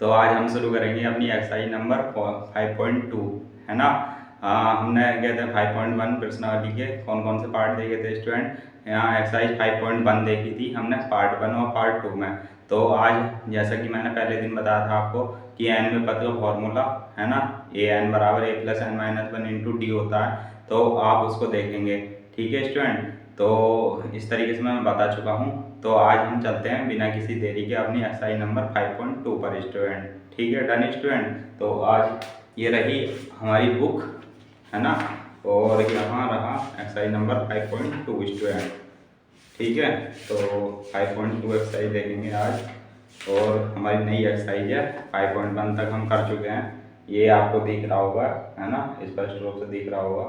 तो आज हम शुरू करेंगे अपनी एक्सरसाइज नंबर 5.2, है ना। हमने क्या था 5.1 प्रश्नावली के कौन कौन से पार्ट देखे थे स्टूडेंट। यहाँ एक्सरसाइज 5.1 देखी थी हमने पार्ट 1 और पार्ट 2 में। तो आज जैसा कि मैंने पहले दिन बताया था आपको कि एन में पद का फॉर्मूला है ना, ए एन बराबर A plus N minus one into D होता है। तो आप उसको देखेंगे, ठीक है स्टूडेंट। तो इस तरीके से मैं बता चुका हूँ। तो आज हम चलते हैं बिना किसी देरी के अपनी एक्सरसाइज नंबर 5.2 पर स्टूडेंट, ठीक है डन स्टूडेंट। तो आज ये रही हमारी बुक, है ना, और यहाँ रहा एक्सरसाइज नंबर 5.2 स्टूडेंट, ठीक है। तो 5.2 एक्सरसाइज देखेंगे आज, और हमारी नई एक्सरसाइज है 5.1 तक हम कर चुके हैं। ये आपको दिख रहा होगा, है ना, स्पष्ट रूप से दिख रहा होगा।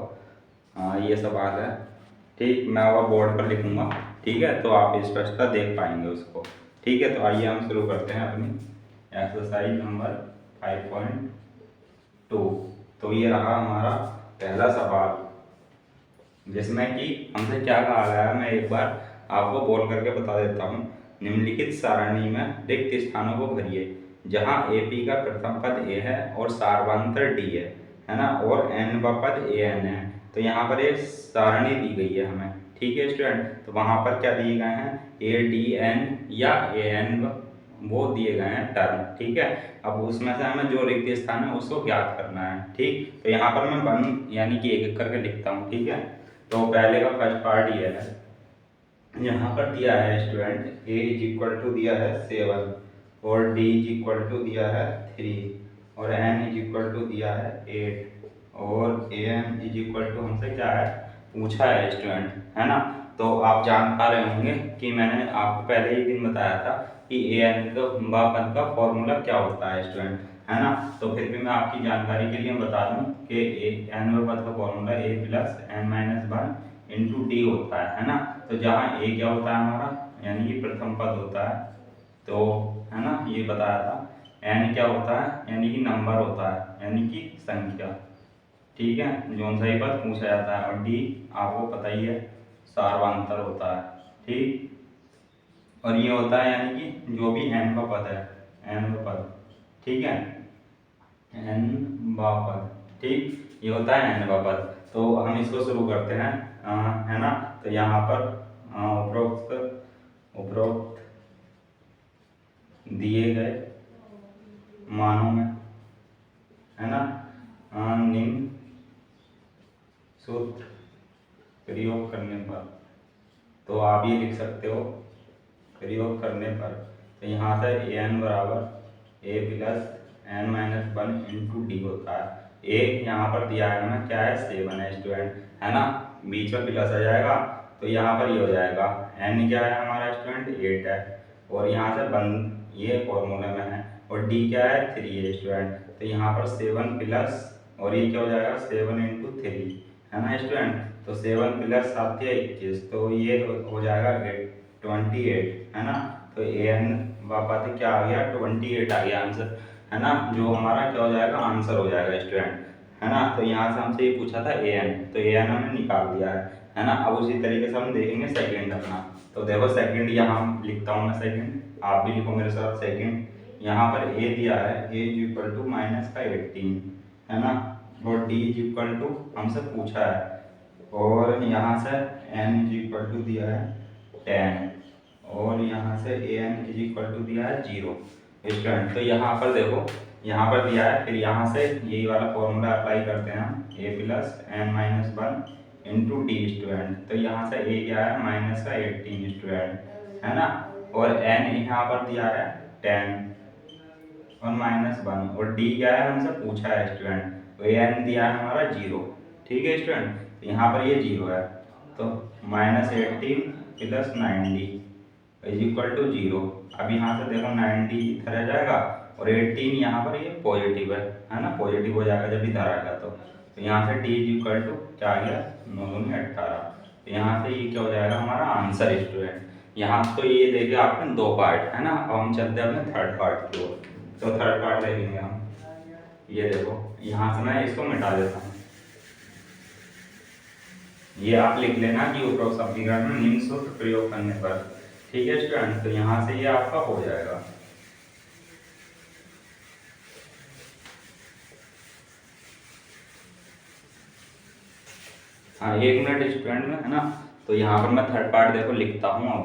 हाँ ये सवाल है, ठीक। मैं अब बोर्ड पर लिखूंगा, ठीक है, तो आप स्पष्टता देख पाएंगे उसको, ठीक है। तो आइए हम शुरू करते हैं अपनी एक्सरसाइज नंबर 5.2। तो ये रहा हमारा पहला सवाल, जिसमें कि हमसे क्या कहा गया है, मैं एक बार आपको बोल करके बता देता हूँ। निम्नलिखित सारणी में रिक्त स्थानों को भरिए जहाँ AP का प्रथम पद A है और सार्वधातुक D है ना, और n व पद AN है। तो यहाँ पर एक सारणी दी गई है हमें, ठीक है स्टूडेंट। तो वहाँ पर क्या दिए गए हैं, ADN या AN वो दिए गए हैं टर्म, ठीक है। अब उसमें से हमें जो रिक्त स्थान है उसको ज्ञात करना है, ठीक। तो यहाँ पर मैं वन यानी कि एक एक करके लिखता हूँ, ठीक है। तो पहले का फर्स्ट पार्ट ये है, यहाँ पर दिया है student A is equal to दिया है 7 और D इज इक्वल टू दिया है 3 और N इज इक्वल टू दिया है 8 और AM इज इक्वल टू हमसे क्या है पूछा है स्टूडेंट, है ना। तो आप जान पा रहे होंगे कि मैंने आपको पहले ही दिन बताया था कि AN का पद का फॉर्मूला क्या होता है स्टूडेंट, है ना। तो फिर भी मैं आपकी जानकारी के लिए बता दूं कि एन पद का formula A plus N minus one into D होता है ना। तो जहाँ ए क्या होता है हमारा, यानी कि प्रथम पद होता है, तो है ना ये बताया था। एन क्या होता है, यानी कि नंबर होता है, यानी कि संख्या, ठीक है, जो सा ही पद पूछा जाता है। और डी आपको पता ही है सार्वधातुक होता है, ठीक। और ये होता है यानी कि जो भी एन का पद है, एन का पद, ठीक है, एन का पद, ठीक, ये होता है एन का पद। तो हम इसको शुरू करते हैं, है ना। तो यहाँ पर उपरोक्त दिए गए मानों में, है ना, निम्न सूत्र प्रयोग करने पर, तो आप ये लिख सकते हो प्रयोग करने पर। तो यहाँ से एन बराबर A plus N minus one into D होता है। ए यहाँ पर दिया है हमें क्या है 7 है स्टूडेंट, है ना, बीच में प्लस आ जाएगा तो यहाँ पर ये हो जाएगा। एन क्या है हमारा स्टूडेंट 8 है और यहाँ से बंद ये फॉर्मूले में है, और डी क्या है 3 है स्टूडेंट। तो यहाँ पर 7 प्लस और ये क्या हो जाएगा 7 इंटू 3, है ना स्टूडेंट। तो 7 प्लस 7 या 21, तो ये हो जाएगा 28, है ना। तो ए एन वापस क्या आ गया 28 आ गया आंसर, है ना, जो हमारा क्या हो जाएगा आंसर हो जाएगा स्टूडेंट, है ना। तो यहाँ से हमसे ये पूछा था ए एन, तो ए एन हमने निकाल दिया है ना। अब उसी तरीके से हम देखेंगे सेकंड अपना। तो देखो सेकंड यहाँ लिखता हूँ मैं सेकंड, आप भी लिखो मेरे साथ सेकंड। यहाँ पर ए दिया है ए इज इक्वल टू माइनस का 18, है ना, और डी इज इक्वल टू हमसे पूछा है, और यहाँ से एन इज इक्वल टू दिया है 10 और यहाँ से A N is equal to दिया है 0 स्टूडेंट। तो यहाँ पर देखो यहाँ पर दिया है, फिर यहाँ से यही वाला फॉर्मूला अप्लाई करते हैं हम, A plus N minus one into D student. तो यहाँ से ए क्या है माइनस का 18 स्टूडेंट, है ना, और एन यहाँ पर दिया है 10 और माइनस वन, और डी क्या है हमसे पूछा है स्टूडेंट, तो एन दिया है हमारा 0, ठीक है स्टूडेंट। तो यहाँ पर ये 0 है, तो minus 18 plus 90 is equal to 0। अब यहाँ से देखो 90 इधर आ जाएगा और 18 यहाँ पर ये पॉजिटिव है ना, पॉजिटिव हो जाएगा जब इधर आएगा। तो यहाँ से डी इज इक्वल टू क्या आ गया 9 दूनी 18। तो यहाँ से ये क्या हो जाएगा हमारा आंसर स्टूडेंट। यहाँ तो ये देखिए आपने 2 पार्ट, है ना। अब हम चलते हैं अपने थर्ड पार्ट की ओर। तो थर्ड पार्ट देखेंगे हम, ये देखो यहाँ से मैं इसको मिटा देता हूँ, ये आप लिख लेना कि उपरोक्त समीकरण में निम्न सूत्र प्रयोग करने पर, ठीक है स्टूडेंट। तो यहाँ से ये आपका हो जाएगा, हाँ 1 मिनट स्टूडेंट में, है ना। तो यहाँ पर मैं थर्ड पार्ट देखो लिखता हूँ अब,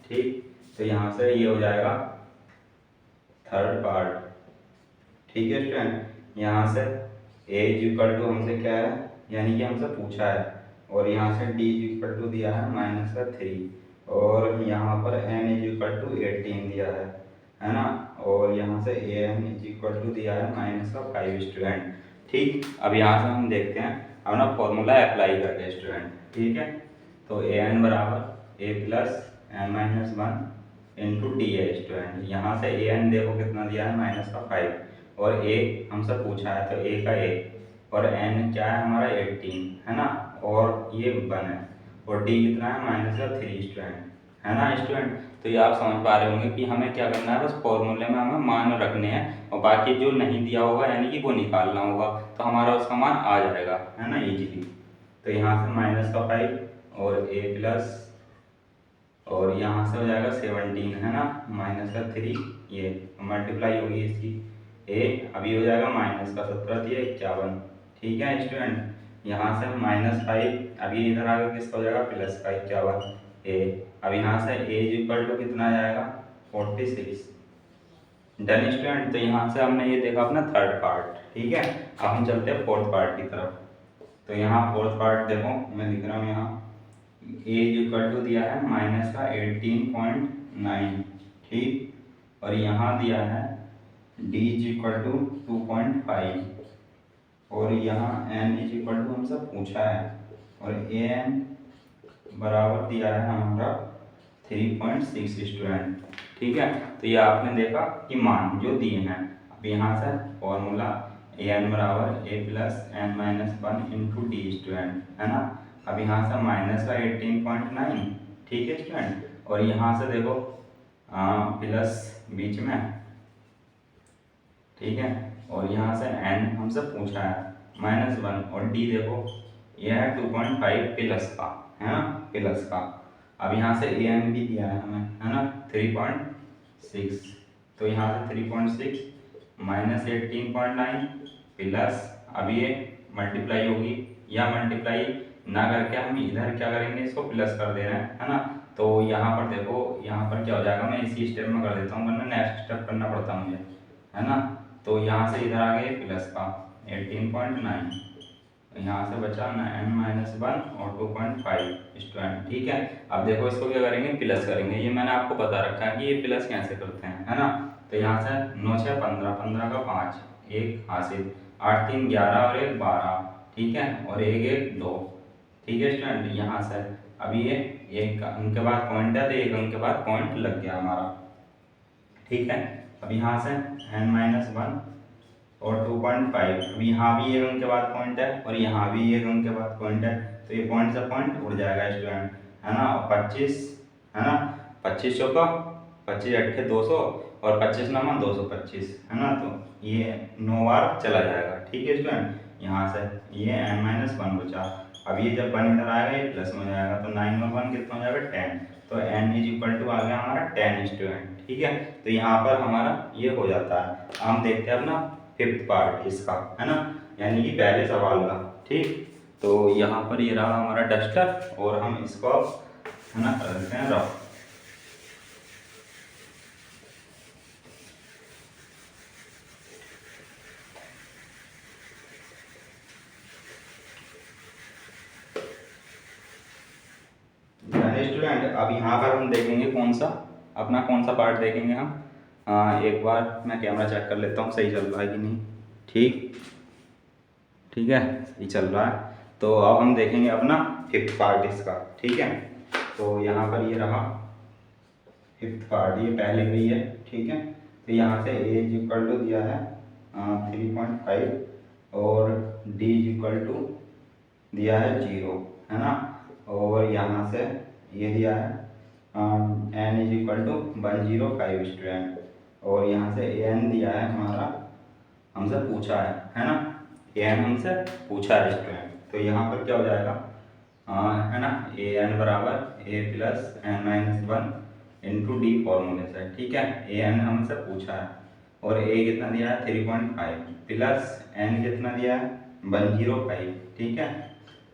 ठीक। तो यहाँ से ये हो जाएगा थर्ड पार्ट, ठीक है स्टूडेंट। यहाँ से a इज इक्वल टू हमसे क्या है, यानी कि हमसे पूछा है, और यहाँ से d इज इक्वल टू दिया है -3, और यहाँ पर n इज इक्वल टू 18 दिया है ना। और यहाँ से an इज इक्वल टू दिया है -5 स्टूडेंट, ठीक। अब यहाँ से हम देखते हैं अपना फॉर्मूला अप्लाई करके स्टूडेंट, ठीक है। तो an बराबर a plus n-1 into D है स्टूडेंट। यहाँ से an देखो कितना दिया है -5, और a हमसे पूछा है तो a का a, और n क्या है हमारा 18, है ना, और ये 1 है, और d कितना है -3 स्टूडेंट, है ना स्टूडेंट। तो ये आप समझ पा रहे होंगे कि हमें क्या करना है, बस फॉर्मूले में हमें मान रखने हैं, और बाकी जो नहीं दिया होगा यानी कि वो निकालना होगा, तो हमारा उसका मान आ जाएगा, है ना, इजीली। तो यहाँ से -5 और a प्लस, और यहाँ से हो जाएगा 17, है ना, -3, ये मल्टीप्लाई होगी इसकी a, अभी हो जाएगा -17 दिया 51, ठीक है स्टूडेंट। यहाँ से -5, अभी इधर आगे किसका हो जाएगा प्लस का 51 a। अब यहाँ से a इज इक्वल टू कितना आ जाएगा 46, डन स्टूडेंट। तो यहाँ से हमने ये देखा अपना थर्ड पार्ट, ठीक है। अब हम चलते हैं फोर्थ पार्ट की तरफ। तो यहाँ फोर्थ पार्ट देखो मैं लिख रहा हूँ, यहाँ a इज इक्वल टू दिया है -18.9, ठीक, और यहाँ दिया है d इज इक्वल टू 2.5, और यहाँ n इज इक्वल टू हमसे पूछा है, और an बराबर दिया है हमारा 3.6 स्टूडेंट, ठीक है। तो ये आपने देखा कि मान जो दिए हैं। अब यहाँ से फॉर्मूला an बराबर a plus n-1 into D student, है ना। अब यहाँ से माइनस का 18.9, ठीक है स्टूडेंट, और यहाँ से देखो प्लस बीच में, ठीक है, और यहाँ से n हमसे पूछा है -1, और d देखो ये है 2.5 प्लस का, है ना, प्लस का। अब यहाँ से an भी दिया है हमें, है ना, 3.6, तो यहाँ से 3.6 -18.9 प्लस, अब ये मल्टीप्लाई होगी, या मल्टीप्लाई ना करके हम इधर क्या करेंगे, इसको प्लस कर दे रहे हैं, है ना। तो यहाँ पर देखो, यहाँ पर क्या हो जाएगा, मैं इसी स्टेप में कर देता हूँ वरना नेक्स्ट स्टेप करना पड़ता मुझे, है ना। तो यहाँ से इधर आ गए प्लस का 18.9, यहाँ से बचा n-1 और 2.5 स्टूडेंट, ठीक है। अब देखो इसको क्या करेंगे, प्लस करेंगे, ये मैंने आपको बता रखा है कि ये प्लस कैसे करते हैं, है ना। तो यहाँ से 9 6 15, 15 का 5, 1 हासिल, 8 3 11 और 1 12, ठीक है, और 1 1 2, ठीक है स्टूडेंट। यहाँ से अभी ये एक अंक के बाद पॉइंट है, तो एक अंक के बाद पॉइंट लग गया हमारा, ठीक है। अब यहाँ से n-1 और 2.5, अब यहाँ भी एक अंक के बाद पॉइंट है, और यहाँ भी एक अंक के बाद पॉइंट है, तो ये पॉइंट से पॉइंट उड़ जाएगा स्टूडेंट, है ना। और 25, है ना, 25 चौका 25 अट्ठे 200, और 25 नवा 225, है ना, तो ये 9 बार चला जाएगा, ठीक है स्टूडेंट। यहाँ से ये n-1 बचा, अब ये जब 1 इधर आएगा ये प्लस में हो जाएगा, तो 9 में 1 कितना हो जाएगा 10, तो n इज इक्वल टू आ गया हमारा 10 स्टूडेंट, ठीक है। तो यहाँ पर हमारा ये हो जाता है। हम देखते हैं अपना फिफ्थ पार्ट इसका, है ना, यानी कि पहले सवाल का, ठीक। तो यहाँ पर ये रहा हमारा डस्टर, और हम इसको, है ना, कर देते हैं रफ। स्टूडेंट अब यहाँ पर हम देखेंगे कौन सा पार्ट देखेंगे हम। एक बार मैं कैमरा चेक कर लेता हूँ सही चल रहा है कि नहीं, ठीक है, सही चल रहा है। तो अब हम देखेंगे अपना फिफ्थ पार्ट इसका, ठीक है। तो यहाँ पर ये रहा फिफ्थ पार्ट, ये पहले का ही है, ठीक है। तो यहाँ से a इज इक्वल टू दिया है 3.5, और d इज इक्वल टू दिया है 0, है ना, और यहाँ से ये दिया है n is equal to 105 student, और यहाँ से an दिया है हमारा, हमसे पूछा है ना, an हमसे पूछा है स्टूडेंट। तो यहाँ पर क्या हो जाएगा, है ना, an बराबर a plus n-1 into D फॉर्मूले से, ठीक है। an हमसे पूछा है, और a कितना दिया है 3.5 प्लस n कितना दिया है 105, ठीक है।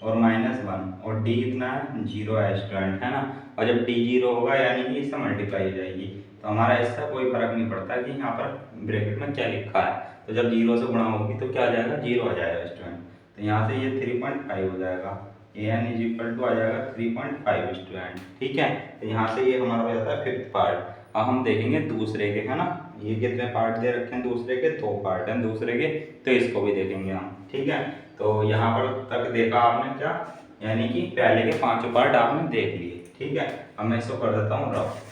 और -1 और डी कितना है 0 है स्टूडेंट, है ना। और जब डी 0 होगा यानी कि इससे मल्टीप्लाई हो जाएगी, तो हमारा इसका कोई फर्क नहीं पड़ता कि यहाँ पर ब्रैकेट में क्या लिखा है। तो जब 0 से गुणा होगी तो क्या आ जाएगा 0 आ जाएगा स्टूडेंट। तो यहाँ से ये 3.5 हो जाएगा, A N is equal to आ जाएगा 3.5 स्टूडेंट, ठीक है। तो यहाँ से ये हमारा हो जाता है फिफ्थ पार्ट। अब हम देखेंगे दूसरे के, है ना। ये कितने पार्ट दे रखे हैं दूसरे के, 2 पार्ट हैं दूसरे के, तो इसको भी देखेंगे हम, ठीक है। तो यहाँ पर तक देखा आपने क्या, यानी कि पहले के 5 पार्ट आपने देख लिए, ठीक है। अब मैं इसको कर देता हूँ रफ।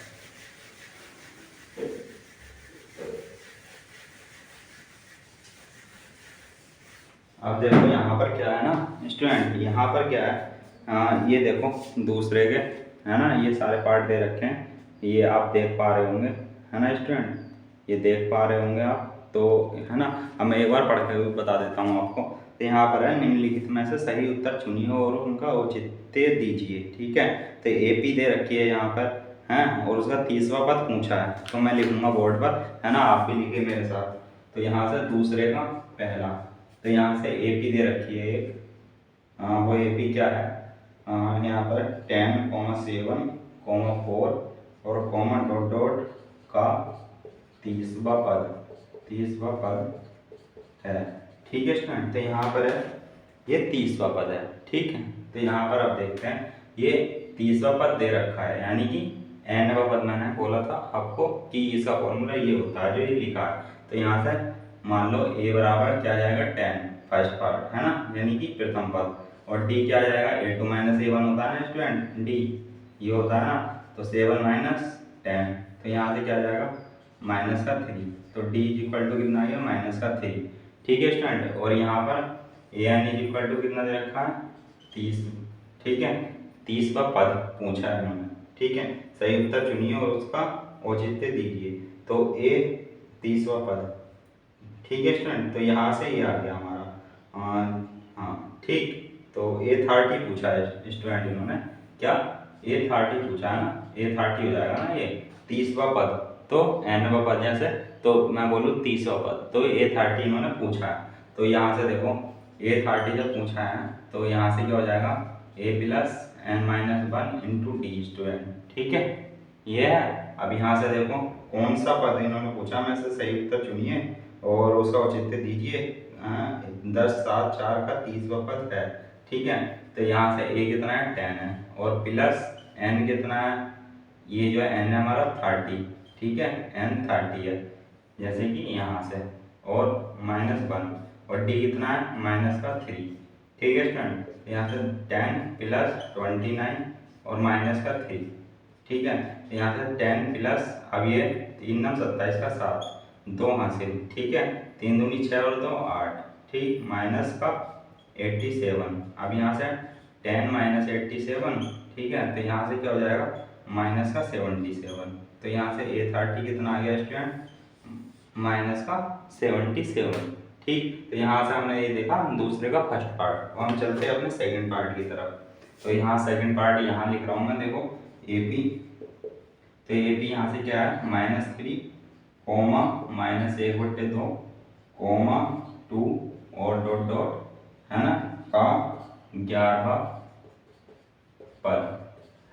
अब देखो यहाँ पर क्या है ना स्टूडेंट, यहाँ पर क्या है, ये देखो दूसरे के, है ना, ये सारे पार्ट दे रखे हैं, ये आप देख पा रहे होंगे, है ना स्टूडेंट, ये देख पा रहे होंगे आप, तो है ना। अब मैं एक बार पढ़ के बता देता हूँ आपको। तो यहाँ पर है निम्नलिखित में से सही उत्तर चुनिए और उनका औचित्य दीजिए, ठीक है। तो एपी दे रखी है यहाँ पर, हैं, और उसका 30वां पद पूछा है, तो मैं लिखूंगा बोर्ड पर, है ना, आप भी लिखे मेरे साथ। तो यहाँ से दूसरे का पहला, तो यहाँ से एपी दे रखी है एक, वो एपी क्या है, यहाँ पर 10, 7, 4 और कॉमा डॉट डॉट का 30वां पद है, ठीक है स्टूडेंट। तो यहाँ पर है ये 30वां पद है, ठीक है। तो यहाँ पर आप देखते हैं ये 30वां पद दे रखा है, यानी कि nवां पद मैंने बोला था आपको कि इसका फॉर्मूला ये होता है जो ये लिखा है। तो यहाँ से मान लो a बराबर क्या आ जाएगा 10 फर्स्ट पार्ट, है ना, यानी कि प्रथम पद, और d क्या आ जाएगा a2 - a1 होता है ना स्टूडेंट, d ये होता है ना, तो 7 - 10, तो यहाँ से क्या आ जाएगा -3, तो d इज इक्वल टू कितना आ गया -3, ठीक है स्टूडेंट। और यहाँ पर A N is equal to कितना दे रखा है 30, ठीक है, 30वां पद पूछा है इन्होंने, ठीक है। सही उत्तर चुनिए और उसका औचित्य दीजिए। तो ए 30वां पद, ठीक है स्टूडेंट। तो यहाँ से ये आ गया हमारा, हाँ ठीक। तो A30 पूछा है स्टूडेंट इन्होंने, क्या A30 पूछा है ना, A30 हो जाएगा ना ये 30वां पद, तो nवां पद जैसे, तो मैं बोलूँ 30वां पद, तो A30 इन्होंने पूछा है। तो यहाँ से देखो A30 जब पूछा है तो यहाँ से क्या हो जाएगा A + n-1 into D student, ठीक है, ये है। अब यहाँ से देखो कौन सा पद इन्होंने पूछा, में से सही उत्तर चुनिए और उसका औचित्य दीजिए। 10, 7, 4 का 30वां पद है, ठीक है। तो यहाँ से a कितना है 10 है, और प्लस n कितना है, ये जो है n है हमारा 30, ठीक है, n 30 है, जैसे कि यहाँ से, और -1, और d कितना है -3, ठीक है स्टूडेंट। यहाँ से 10 + 29 और -3, ठीक है। यहाँ से 10 प्लस, अब ये 3 9 27 का 7, 2 हासिल, ठीक है, 3 दूनी 6 और 2 8, ठीक, -87। अब यहाँ से 10 - 87, ठीक है, तो यहाँ से क्या हो जाएगा -77। तो यहाँ से A30 कितना आ गया स्टूडेंट -77, ठीक। तो यहाँ से हमने ये देखा दूसरे का फर्स्ट पार्ट। और हम चलते हैं अपने सेकंड पार्ट की तरफ। तो यहाँ सेकंड पार्ट यहाँ लिख रहा हूँ मैं, देखो AP, तो AP यहाँ से क्या है -3, -1/2, 2 और डॉट डॉट, है ना, का 11वां पद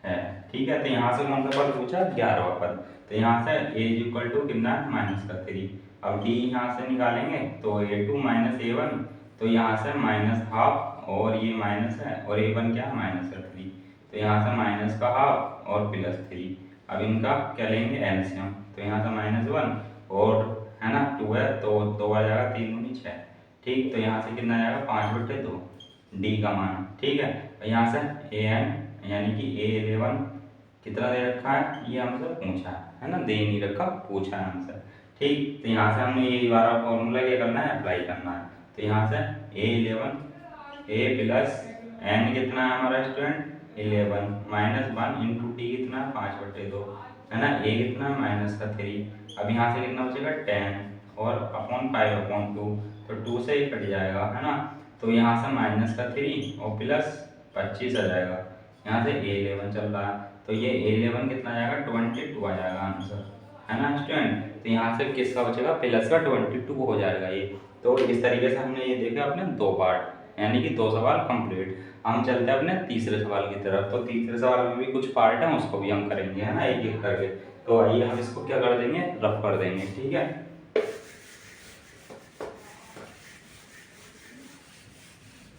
है, ठीक है। तो यहाँ से कौन सा पद पूछा 11वां पद। तो यहाँ से a इक्वल टू कितना -3। अब d यहाँ से निकालेंगे तो a2 - a1, तो यहाँ से -½ और ये माइनस है, और a1 क्या -3, तो यहाँ से माइनस का ½ और +3। अब इनका क्या लेंगे एलसीएम, तो यहाँ से -1 और है ना 2 है, तो 2 आ जाएगा, 3 दूनी 6, ठीक। तो यहाँ से कितना आ जाएगा 5/2 डी का मान, ठीक है। तो यहाँ से an यानी कि A11 कितना दे रखा है, ये हमसे पूछा है ना, दे नहीं रखा, पूछा है हमसे, ठीक। तो यहाँ से हमने ये वाला फॉर्मूला क्या करना है, अप्लाई करना है। तो यहाँ से A11 A + n कितना है हमारा स्टूडेंट 11 -1 इंटू टी कितना 5/2, है ना, a कितना -3। अब यहाँ से कितना बचेगा 10 और अपॉन 5/2, तो 2 से ही कट जाएगा, है ना। तो यहाँ से -3 और +25 आ जाएगा। यहाँ से A11 चल रहा है, तो ये A11 कितना आ जाएगा 22 आ जाएगा आंसर, है ना स्टूडेंट। तो यहाँ से किसका बचेगा प्लस का 22 हो जाएगा ये। तो इस तरीके से हमने ये देखा अपने 2 पार्ट। यानी कि 2 सवाल कंप्लीट। हम चलते हैं अपने तीसरे सवाल की तरफ। तो तीसरे सवाल में भी कुछ पार्ट है, उसको भी हम करेंगे, है ना, एक एक करके। तो आइए हम इसको क्या कर देंगे, रफ कर देंगे, ठीक है।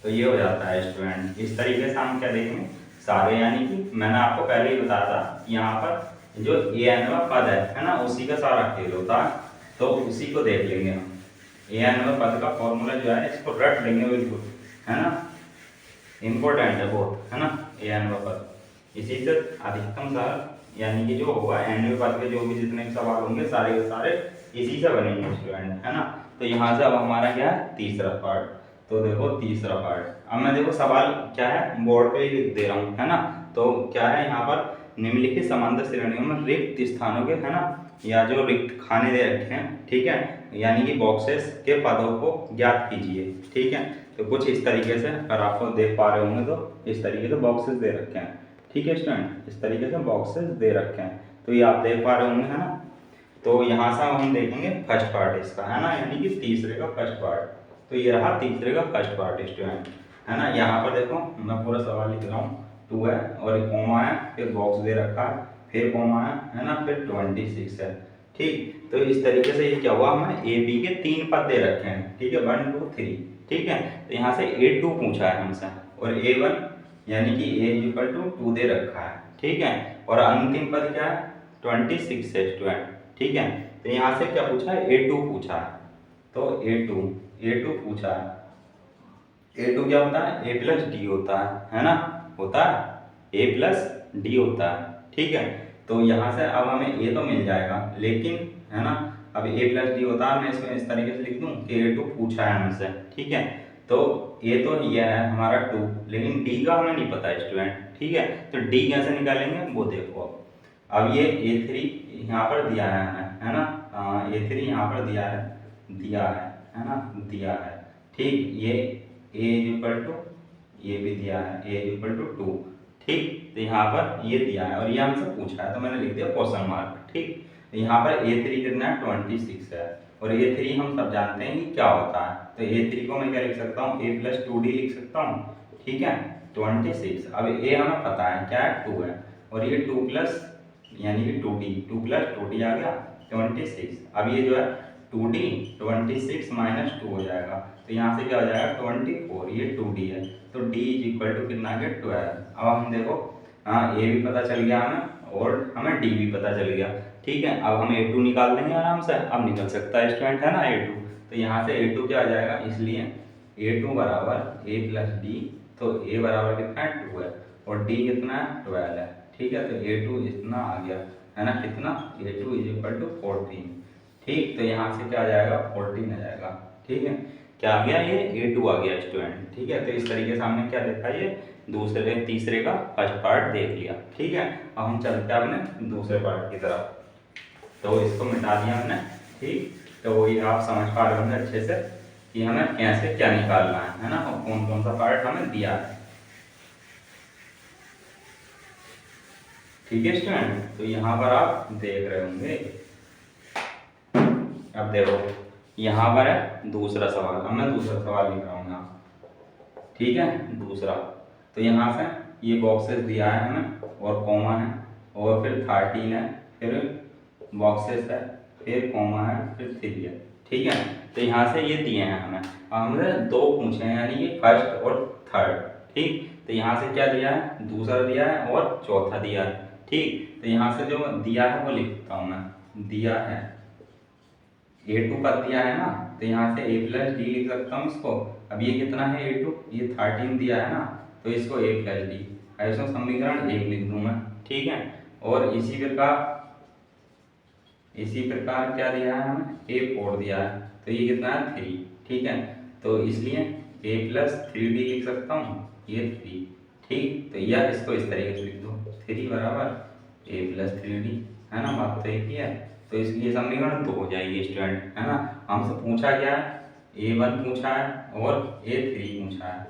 तो ये हो जाता है स्टूडेंट। इस तरीके से हम क्या देखेंगे सारे, यानी कि मैंने आपको पहले ही बताया था यहाँ पर जो ए एन पद है ना, उसी का सारा खेल होता है। तो उसी को देख लेंगे हम। ए एन पद का फॉर्मूला जो है इसको रट लेंगे बिल्कुल, है ना, इम्पोर्टेंट है बहुत, है ना। ए एन पद इसी से अधिकतम सार यानी कि जो होगा एन पद के जो भी जितने भी सवाल होंगे सारे के सारे इसी से बनेंगे स्टूडेंट, है ना। तो यहाँ से अब हमारा क्या है तीसरा पार्ट। तो देखो तीसरा पार्ट, अब मैं देखो सवाल क्या है बोर्ड पे ही लिख दे रहा हूँ, है ना। तो क्या है यहाँ पर, निम्नलिखित समांतर श्रेणियों में रिक्त स्थानों के, है ना, या जो रिक्त खाने दे रखे हैं, ठीक है, यानी कि बॉक्सेस के पदों को ज्ञात कीजिए, ठीक है। तो कुछ इस तरीके से, अगर आपको देख पा रहे होंगे तो इस तरीके से बॉक्सेस दे रखे हैं, ठीक है स्टूडेंट, इस तरीके से बॉक्सेस दे रखे हैं। तो ये आप देख पा रहे होंगे, है ना। तो यहाँ से हम देखेंगे फर्स्ट पार्ट इसका, है ना, यानी कि तीसरे का फर्स्ट पार्ट। तो ये रहा तीसरे का फर्स्ट पार्ट स्टूडेंट, है ना। यहाँ पर देखो मैं पूरा सवाल लिख रहा हूँ, 2 है और एक कोमा है, फिर बॉक्स दे रखा है, फिर कोमा है ना, फिर 26 है, ठीक। तो इस तरीके से ये क्या हुआ, हमें ए बी के 3 पद दे रखे हैं, ठीक है, 1 2 3, ठीक है। तो यहाँ से A2 पूछा है हमसे, और A1 यानी कि A इक्वल टू 2 दे रखा है, ठीक है। और अंतिम पद क्या है 26 है स्टूडेंट, ठीक है। तो यहाँ से क्या पूछा है A2 पूछा है। तो A2 पूछा है। A2 क्या होता है, A प्लस डी होता है ना, होता है A प्लस डी होता है, ठीक है। तो यहाँ से अब हमें A तो मिल जाएगा, लेकिन, है ना, अब A प्लस डी होता है, मैं इसमें इस तरीके से लिख दूँ कि A2 पूछा है हमसे, ठीक है। तो A तो ये है हमारा 2, लेकिन D का हमें नहीं पता स्टूडेंट, ठीक है। तो D कैसे निकालेंगे वो देखो। अब ये A3 यहाँ पर दिया है हमें, है ना, A3 यहाँ पर दिया है ना, दिया है, ठीक। ये A इक्वल टू, ये भी दिया है A इक्वल टू 2, ठीक। तो यहाँ पर ये दिया है और ये हमसे पूछा है, तो मैंने लिख दिया क्वेश्चन मार्क, ठीक। तो यहाँ पर A3 कितना है 26 है, और A3 हम सब जानते हैं कि क्या होता है। तो A3 को मैं क्या लिख सकता हूँ, A प्लस 2D लिख सकता हूँ, ठीक है, 26। अब A हमें पता है क्या है 2 है, और ये 2 प्लस यानी कि 2 प्लस 2D आ गया 26। अब ये जो है 2D 26 माइनस 2 हो जाएगा, तो यहाँ से क्या हो जाएगा 24, ये 2D है, तो D इज इक्वल टू कितना आ गया 12। अब हम देखो, हाँ A भी पता चल गया हमें और हमें D भी पता चल गया, ठीक है। अब हम A2 निकाल देंगे आराम से, अब निकल सकता है स्टूडेंट, है ना A2। तो यहाँ से A2 क्या आ जाएगा, इसलिए A2 बराबर A प्लस डी, तो A बराबर कितना है 2 है, और D कितना है 12 है, ठीक है। तो A2 इतना आ गया, है ना, कितना, A2 इज इक्वल टू 14, ठीक। तो यहाँ से क्या आ जाएगा 14 आ जाएगा, ठीक है। क्या आ गया, ये A2 आ गया स्टूडेंट, ठीक है। तो इस तरीके से हमने क्या देखा, ये दूसरे तीसरे का फर्स्ट पार्ट देख लिया, ठीक है। अब हम चलते हैं अपने दूसरे पार्ट की तरफ। तो इसको मिटा दिया हमने, ठीक। तो ये आप समझ पा रहे होंगे अच्छे से कि हमें कैसे क्या निकालना है ना, और कौन कौन सा पार्ट हमें दिया है, ठीक है स्टूडेंट। तो यहाँ पर आप देख रहे होंगे, अब देखो यहाँ पर है दूसरा सवाल, अब मैं दूसरा सवाल लिख रहा हूँ यहाँ, ठीक है, दूसरा। तो यहाँ से ये बॉक्सेस दिया है हमें, और कॉमा है, और फिर 13 है, फिर बॉक्सेस है, फिर कॉमा है, फिर 3 है, ठीक है। तो यहाँ से ये दिए हैं हमें, अब हमने 2 पूछे हैं, यानी कि फर्स्ट और थर्ड, ठीक। तो यहाँ से क्या दिया है, दूसरा दिया है और चौथा दिया है, ठीक। तो यहाँ से जो दिया है वो लिखता हूँ मैं, दिया है A2 का दिया है ना, तो यहाँ से A प्लस डी लिख सकता हूँ इसको। अब ये कितना है A2, ये 13 दिया है ना, तो इसको A प्लस डी, इसको समीकरण 1 लिख दूँ मैं, ठीक है। और इसी प्रकार क्या दिया है हमें, A4 दिया है, तो ये कितना है 3, ठीक है। तो इसलिए A प्लस 3D लिख सकता हूँ, ये 3, ठीक। तो या इसको इस तरीके से लिख दो, 3 बराबर A प्लस 3D, है ना, बात तो एक ही है। तो इसलिए समीकरण 2 हो जाएगी स्टूडेंट, है ना। हमसे पूछा क्या है, A1 पूछा है और A3 पूछा है,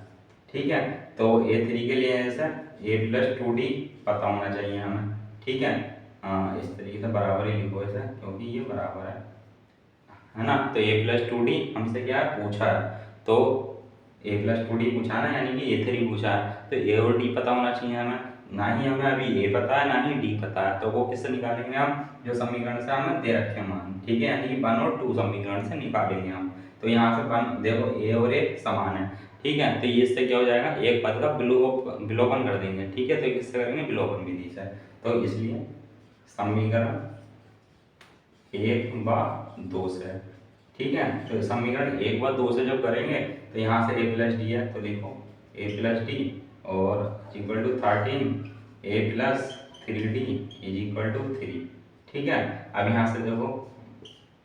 ठीक है। तो A3 के लिए ऐसा A प्लस 2D पता होना चाहिए हमें, ठीक है। इस तरीके से बराबर ही लिखो ऐसा, क्योंकि ये बराबर है ना। तो A प्लस 2D हमसे क्या है पूछा है, तो ए प्लस टू डी पूछा ना, यानी कि ए थ्री पूछा है, तो ए और डी पता होना चाहिए हमें। ना ही हमें अभी ए पता है ना ही डी पता है, तो वो किससे निकालेंगे हम, जो समीकरण से हमें दे रखे मान, ठीक है, यानी कि 1 और 2 समीकरण से निकालेंगे हम। तो यहाँ से 1 देखो ए और ए समान है, ठीक है, तो ये इससे क्या हो जाएगा, एक पद का विलोपन कर देंगे, ठीक है, तो किससे करेंगे, विलोपन विधि से। तो इसलिए समीकरण 1 व 2 से, ठीक है, तो समीकरण 1 व 2 से जब करेंगे तो यहाँ से ए प्लस डी है, तो लिखो ए प्लस डी और equal to 13 a plus 3d is equal to 3, ठीक है। अब यहाँ से देखो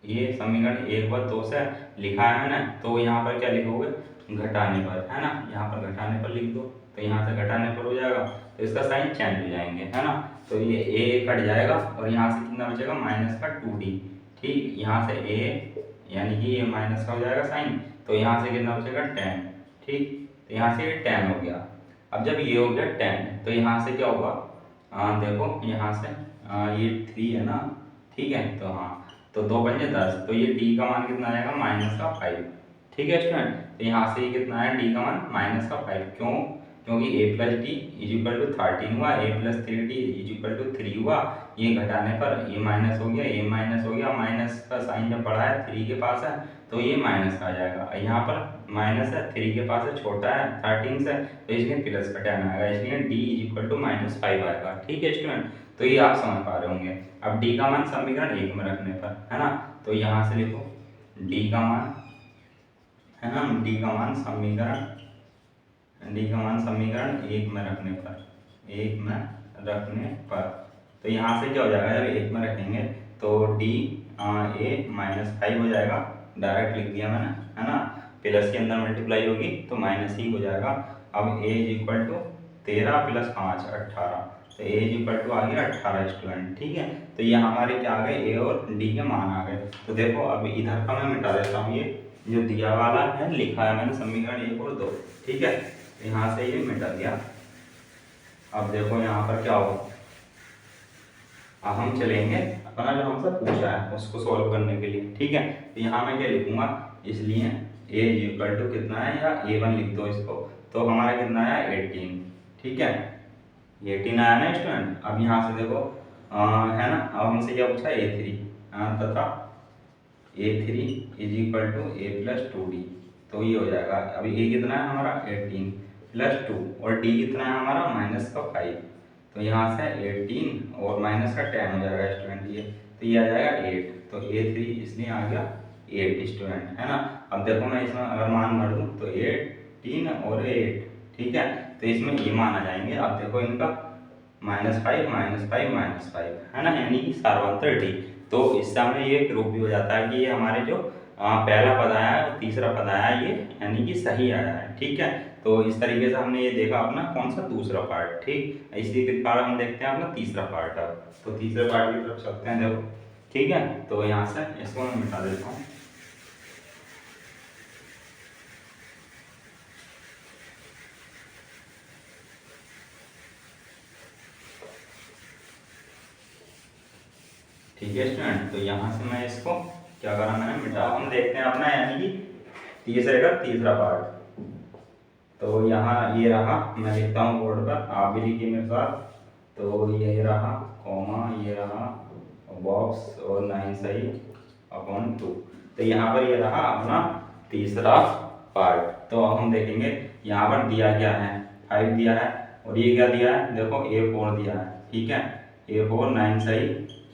ये समीकरण 1 व 2 से लिखा है ना, तो यहाँ पर क्या लिखोगे, घटाने पर, है ना, यहाँ पर घटाने पर लिख दो, तो यहाँ से घटाने पर हो जाएगा, तो इसका साइन चेंज हो जाएंगे, है ना, तो ये ए कट जाएगा और यहाँ से कितना बचेगा, माइनस का 2d, ठीक, यहाँ से ए यानी कि ये माइनस का हो जाएगा साइन, तो यहाँ से कितना बचेगा 10, ठीक, तो यहाँ से ये 10 हो गया। अब जब ये हो गया 10 तो यहाँ से क्या होगा, देखो यहाँ से ये 3 है ना, ठीक है, तो हाँ, तो 2 बन 10, तो ये डी का मान कितना आएगा, माइनस का 5, ठीक है स्टूडेंट। तो यहाँ से ये कितना है, डी का मान माइनस का 5, क्यों, क्योंकि A plus D is equal to 13 हुआ, A plus 3d is equal to 3 हुआ, ये घटाने पर ये माइनस हो गया, ये माइनस हो गया, माइनस का साइन जब बड़ा है 3 के पास है तो ये माइनस का आ जाएगा, यहाँ पर माइनस है 3 के पास है, छोटा है 13 से, तो इसलिए प्लस का 10 आएगा, इसलिए डी इज इक्वल टू -5 आएगा, ठीक है स्टूडेंट। तो ये आप समझ पा रहे होंगे। अब डी का मान समीकरण 1 में रखने पर, है ना, तो यहाँ से लिखो डी का मान, है ना, डी का मान समीकरण 1 में रखने पर, 1 में रखने पर, तो यहाँ से क्या हो जाएगा, जब 1 में रखेंगे तो डी ए -5 हो जाएगा, डायरेक्ट लिख दिया मैंने, है ना, प्लस के अंदर मल्टीप्लाई होगी तो माइनस ही हो जाएगा। अब ए इज इक्वल टू 13 प्लस 5 18, तो ए इज इक्वल टू आ गया 18 स्टूडेंट, ठीक है। तो ये हमारे क्या आ गए, ए और डी के मान आ गए। तो देखो अब इधर का मैं मिटा देता हूँ, ये जो दिया वाला है लिखा है मैंने समीकरण 1 और 2, ठीक है, यहाँ से ये मिटा दिया। अब देखो यहाँ पर क्या होगा, अब हम चलेंगे अपना जो हमसे पूछा है उसको सॉल्व करने के लिए, ठीक है। तो यहाँ मैं क्या लिखूंगा, इसलिए ए इक्वल टू कितना है, या a1 लिख दो इसको, तो हमारा कितना आया 18, ठीक है, 18 आया ना स्टूडेंट। अब यहाँ से देखो है ना, अब हमसे क्या पूछा, a3 तथा a3 is equal to a plus 2d, तो ये हो जाएगा। अभी a कितना है हमारा 18 प्लस 2 और d कितना है हमारा -5, तो यहाँ से 18 और माइनस का 10 हो जाएगा स्टूडेंट, ये तो ये आ जाएगा 8, तो a3 इसलिए आ गया 8 स्टूडेंट, है ना। अब देखो मैं इसमें अगर मान भर दूँ तो 18 और 8, ठीक है, तो इसमें ये मान आ जाएंगे। अब देखो इनका -5 है ना, यानी कि सार्वंतर डी, तो इससे हमें ये प्रूफ भी हो जाता है कि ये हमारे जो पहला पद आया है और तीसरा पद आया है, ये यानी कि सही आया है, ठीक है। तो इस तरीके से हमने ये देखा अपना कौन सा दूसरा पार्ट, ठीक। इसी प्रकार हम देखते हैं अपना तीसरा पार्ट। अब तो तीसरे पार्ट की तरफ चलते हैं, देखो, ठीक है। तो यहाँ से इसको मैं मिटा देता हूँ। ठीक है स्टूडेंट, तो यहाँ से मैं इसको क्या करा, मैंने मिटा। हम देखते हैं अपना यानी कि तीसरे का तीसरा पार्ट। तो यहाँ ये रहा, मैं लिखता हूँ बोर्ड पर, आप भी लिखिए मेरे साथ। तो ये रहा कॉमा, ये रहा बॉक्स और 9 सही अपॉन 2। तो यहाँ पर ये रहा अपना तीसरा पार्ट। तो अब हम देखेंगे यहाँ पर दिया क्या है, 5 दिया है, और ये क्या दिया है, देखो A4 दिया है, ठीक है, A4 9 सही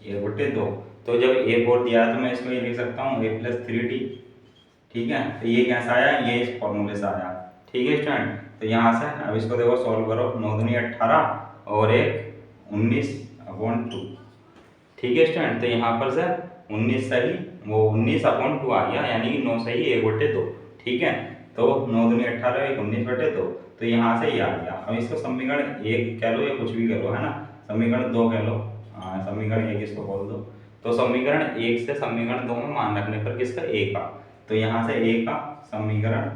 A/2। तो जब A4 दिया है तो मैं इसको ये लिख सकता हूँ A + 3D, ठीक है। तो ये कैसा आया, ये इस फॉर्मूले से आया, ठीक है स्टूडेंट। तो यहाँ से अब इसको देखो सॉल्व करो, 9 दूनी 18 और 1 19/2, ठीक है स्टूडेंट। तो यहाँ पर से 19 सही, वो 19/2 आ गया, यानी कि 9 सही 1/2, ठीक है। तो 9 दूनी 18 1 19/2, तो यहाँ से ये आ गया। अब इसको समीकरण 1 कह लो या कुछ भी कह लो, है ना, समीकरण 2 कह लो, समीकरण 1 इसको बोल दो। तो समीकरण 1 से समीकरण 2 में मान रखने पर किसका, a का, तो यहाँ से a का समीकरण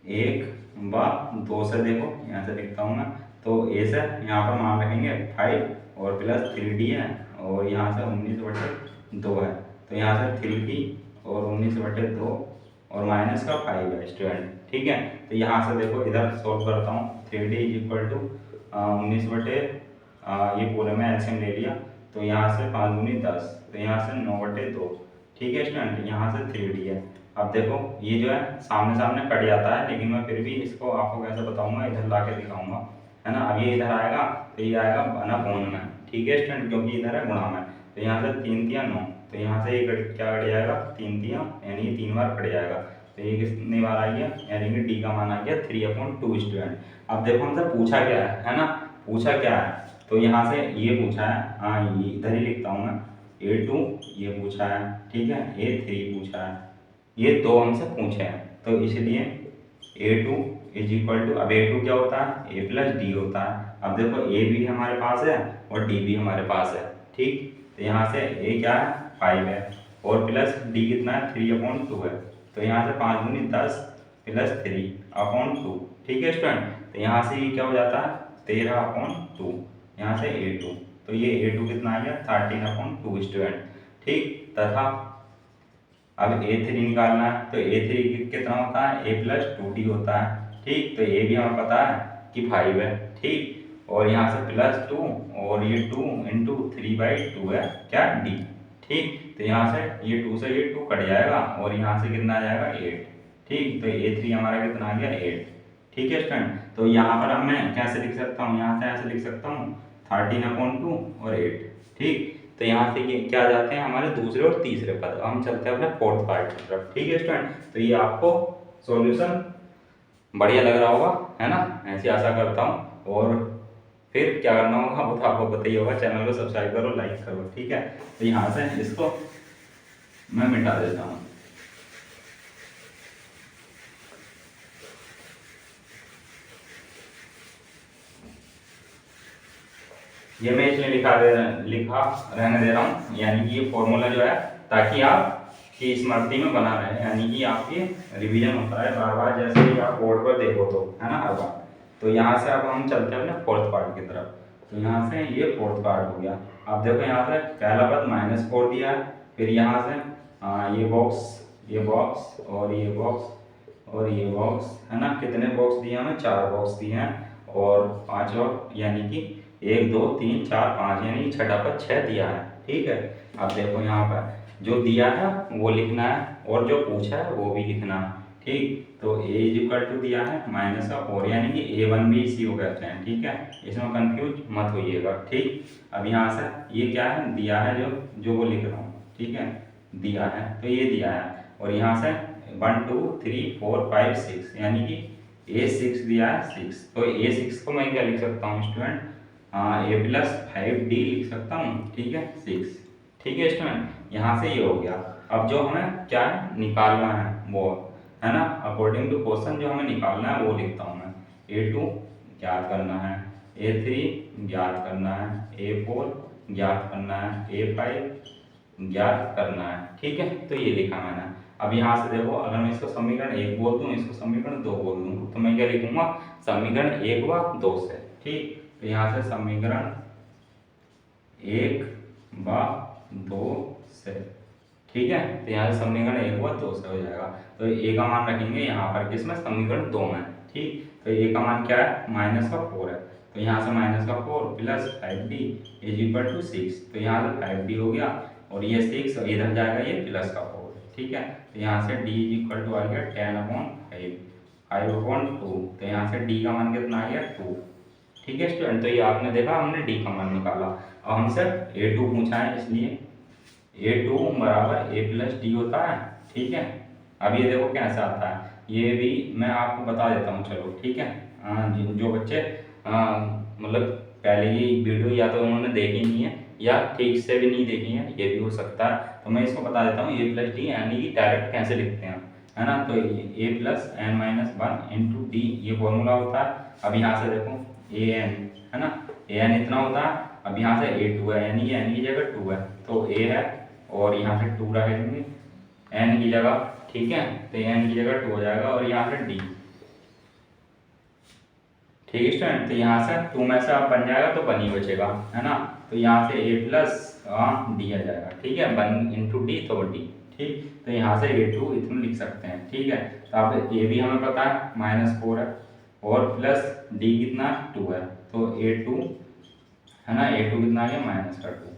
1 व 2 से देखो, यहाँ से लिखता हूँ मैं, तो a से यहाँ पर मान रखेंगे 5 और प्लस 3d है, और यहाँ से 19/2 है, तो यहाँ से 3d और 19/2 और माइनस का 5 है स्टूडेंट, ठीक है। तो यहाँ से देखो इधर सॉल्व करता हूँ, 3D इज इक्वल टू 19 बटे ये पूरे में एलसीएम ले लिया, तो यहाँ से 5 दूनी 10, तो यहाँ से 9 बटे 2, ठीक है स्टूडेंट। यहाँ से 3D है। अब देखो ये जो है सामने सामने कट जाता है, लेकिन मैं फिर भी इसको आपको कैसे बताऊंगा, इधर ला के दिखाऊंगा, है ना। अब ये इधर आएगा तो ये आएगा बना कोण में, ठीक है स्टूडेंट, क्योंकि इधर है गुणा में। तो यहाँ से 3 तिया 9, तो यहाँ से ये क्या कट जाएगा, 3 तिया, यानी ये 3 बार कट जाएगा। तो ये कितनी बार आ गया, यानी कि डी का मान आ गया 3/2 स्टूडेंट। अब देखो हमसे पूछा क्या है ना, पूछा क्या है, तो यहाँ से ये पूछा है, हाँ ये इधर ही लिखता हूँ मैं, A2 ये पूछा है, ठीक है, A3 पूछा है, ये दो हमसे पूछे हैं, तो इसलिए A2 इज इक्वल टू, अब A2 क्या होता है, A प्लस डी होता है। अब देखो A भी हमारे पास है और D भी हमारे पास है, ठीक। तो यहाँ से A क्या है, 5 है, और प्लस D कितना है, 3/2 है। तो यहाँ से 5 दूनी 10 प्लस 3/2, ठीक है स्टूडेंट। तो यहाँ से ये क्या हो जाता है, 13/2, यहाँ से A2, तो ये A2 कितना आ गया, 13/2 स्टूडेंट, ठीक। तथा अब A3 निकालना है, तो A3 कितना होता है, A प्लस 2D होता है, ठीक। तो A भी हमें पता है कि 5 है, ठीक, और यहाँ से प्लस 2, और ये 2 इंटू 3/2 है क्या, D, ठीक। तो यहाँ से ये 2 से ये 2 कट जाएगा, और यहाँ से कितना आ जाएगा, 8, ठीक। तो A3 हमारा कितना आ गया, 8, ठीक है स्टूडेंट। तो यहाँ पर अब मैं कैसे लिख सकता हूँ, यहाँ से ऐसे लिख सकता हूँ 13/2 और 8, ठीक। तो यहाँ से ये क्या आ जाते हैं हमारे दूसरे और तीसरे पद। हम चलते हैं अपने फोर्थ पार्ट की तरफ, ठीक है स्टूडेंट। तो ये आपको सॉल्यूशन बढ़िया लग रहा होगा, है ना, ऐसी आशा करता हूँ। और फिर क्या करना होगा वो तो आपको पता ही होगा, चैनल को सब्सक्राइब करो, लाइक करो, ठीक है। तो यहाँ से इसको मैं मिटा देता हूँ। ये मैं इसलिए लिखा रहने दे रहा हूँ, यानी कि ये फॉर्मूला जो है, ताकि आप की स्मृति में बना रहे, यानी कि आपकी रिवीजन होता है बार बार, जैसे ही आप बोर्ड पर देखो तो, है ना, हर बार। तो यहाँ से अब हम चलते हैं अपने फोर्थ पार्ट की तरफ। तो यहाँ से ये फोर्थ पार्ट हो गया। अब देखो यहाँ से पहला पद -4 दिया है, फिर यहाँ से ये बॉक्स और ये बॉक्स और ये बॉक्स, है ना। कितने बॉक्स दिए हमें, 4 बॉक्स दिए हैं, और 5 और, यानी कि 1 2 3 4 5, यानी छठा पद 6 दिया है, ठीक है। अब देखो यहाँ पर जो दिया है वो लिखना है, और जो पूछा है वो भी लिखना है, ठीक। तो A इज इक्वल टू दिया है -4, यानी कि A1 भी इसी को कहते हैं, ठीक है, इसमें कंफ्यूज मत होइएगा, ठीक। अब यहाँ से ये क्या है, दिया है, जो वो लिख रहा हूँ, ठीक है, दिया है, तो ये दिया है, और यहाँ से 1 2 3 4 5 6, यानी कि A6 दिया है 6, तो A6 को मैं क्या लिख सकता हूँ स्टूडेंट, A प्लस 5D लिख सकता हूँ, ठीक है, 6, ठीक है स्टूडेंट। यहाँ से ये हो गया। अब जो हमें क्या है निकालना है वो, है ना, अकॉर्डिंग टू क्वेश्चन जो हमें निकालना है वो लिखता हूँ मैं। A2 ज्ञात करना है, A3 ज्ञात करना है, A4 ज्ञात करना है, A5 ज्ञात करना है, ठीक है। तो ये लिखा मैंने। अब यहाँ से देखो, अगर मैं इसको समीकरण 1 बोल दूँ, इसको समीकरण 2 बोल दूँ, तो मैं क्या लिखूंगा, समीकरण 1 व 2 से, ठीक। तो यहाँ से समीकरण 1 व 2 से, ठीक है। तो यहाँ से समीकरण 1 व 2 से हो जाएगा। तो A का मान रखेंगे यहाँ पर किसमें, समीकरण 2 में, ठीक। तो A का मान क्या है, -4 है, तो यहाँ से -4 plus 5D is equal to 6, तो यहाँ से 5D हो गया, और ये 6 इधर जाएगा, ये प्लस का 4, ठीक है। तो यहाँ से D इज इक्वल टू आ गया 10/5, 5/2, तो यहाँ से D का मान कितना आ गया, 2, ठीक है स्टूडेंट। तो ये आपने देखा, हमने D का मान निकाला। अब हमसे A2 पूछा है, इसलिए A2 बराबर A प्लस D होता है, ठीक है। अब ये देखो कैसे आता है, ये भी मैं आपको बता देता हूँ, चलो ठीक है। जो बच्चे मतलब पहले ये वीडियो या तो उन्होंने देखी नहीं है, या ठीक से भी नहीं देखी है, ये भी हो सकता है, तो मैं इसको बता देता हूँ। A प्लस डी यानी कि डायरेक्ट कैसे लिखते हैं, है ना। तो A plus n-1 into D ये फॉर्मूला होता है। अब यहाँ से देखो an, है ना, an इतना होता है। अब यहाँ से A2 है, यानी कि n की जगह 2 है, तो A है, और यहाँ से 2 रखेंगे n की जगह, ठीक है। तो n की जगह 2 हो जाएगा, और यहाँ से D, ठीक है स्टूडेंट। तो यहाँ से 2 में से आप बन जाएगा, तो 1 ही बचेगा, है ना। तो यहाँ से A प्लस D आ जाएगा, ठीक है, 1 इंटू D, तो D, ठीक, तो यहाँ से A2 इतना लिख सकते हैं। ठीक है, तो अब A भी हमें पता है -4 है और प्लस D कितना 2 है, तो A2 है ना, A2 कितना आ गया -2।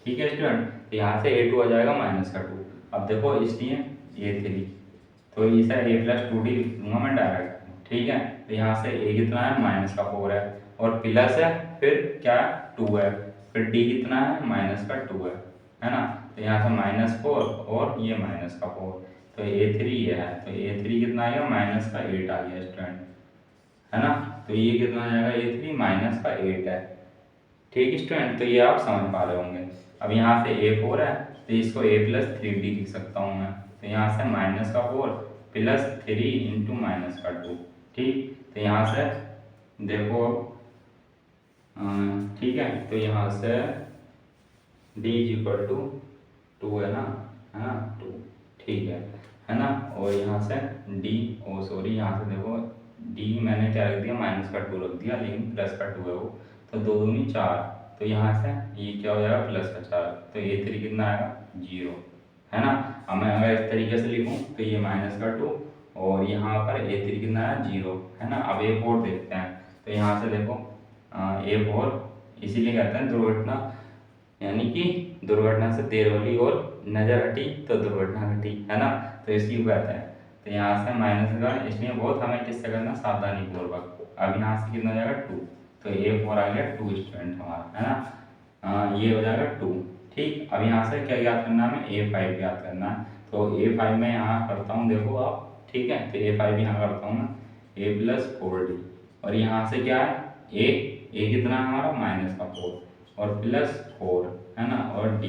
ठीक है स्टूडेंट, तो यहाँ से A2 आ जाएगा -2। अब देखो इसलिए A3, तो इसे A+2D लिख दूंगा मैं डायरेक्ट। ठीक है, तो यहाँ से A कितना है -4 है और प्लस है, फिर क्या है 2 है, फिर D कितना है -2 है ना, तो यहाँ से -4 और ये -4, तो A3 ये है, तो A3 कितना आ गया -8 आ गया स्टूडेंट, है ना, तो ये कितना आ जाएगा A3 -8 है। ठीक स्टूडेंट, तो ये आप समझ पा रहे होंगे। अब यहाँ से A4 है, तो इसको A+3D लिख सकता हूँ मैं, तो यहाँ से -4 प्लस 3 इंटू -2। ठीक, तो यहाँ से देखो ठीक है, तो यहाँ से D = 2 है ना 2। ठीक है ना, और यहाँ से D, ओ सॉरी, यहाँ से देखो D मैंने क्या रख दिया -2 रख दिया, लेकिन प्लस का 2 है वो, तो 2 दूनी 4, तो यहाँ से ये क्या हो जाएगा +4, तो A3 कितना आएगा 0, है ना। अब मैं अगर इस तरीके से लिखूँ तो ये -2 और यहाँ पर A3 कितना है 0, है ना। अब A4 देखते हैं, तो यहाँ से देखो A4 इसीलिए कहते हैं दुर्घटना, यानी कि दुर्घटना से देर होली और नजर हटी तो दुर्घटना घटी, है ना, तो इसलिए कहते हैं। तो यहाँ से माइनस का, इसलिए बहुत हमें किससे करना, सावधानी पूर्वक। अब यहाँ से कितना हो जाएगा 2, तो A4 आ गया 2 स्टूडेंट हमारा, है ना, ये हो जाएगा 2। ठीक, अब यहाँ से क्या याद करना है, A5 याद करना है, तो A5 में यहाँ करता हूँ, देखो आप, ठीक है, तो A5 यहाँ करता हूँ मैं A+4D, और यहाँ से क्या है A कितना है हमारा -4 और +4, है ना, और D,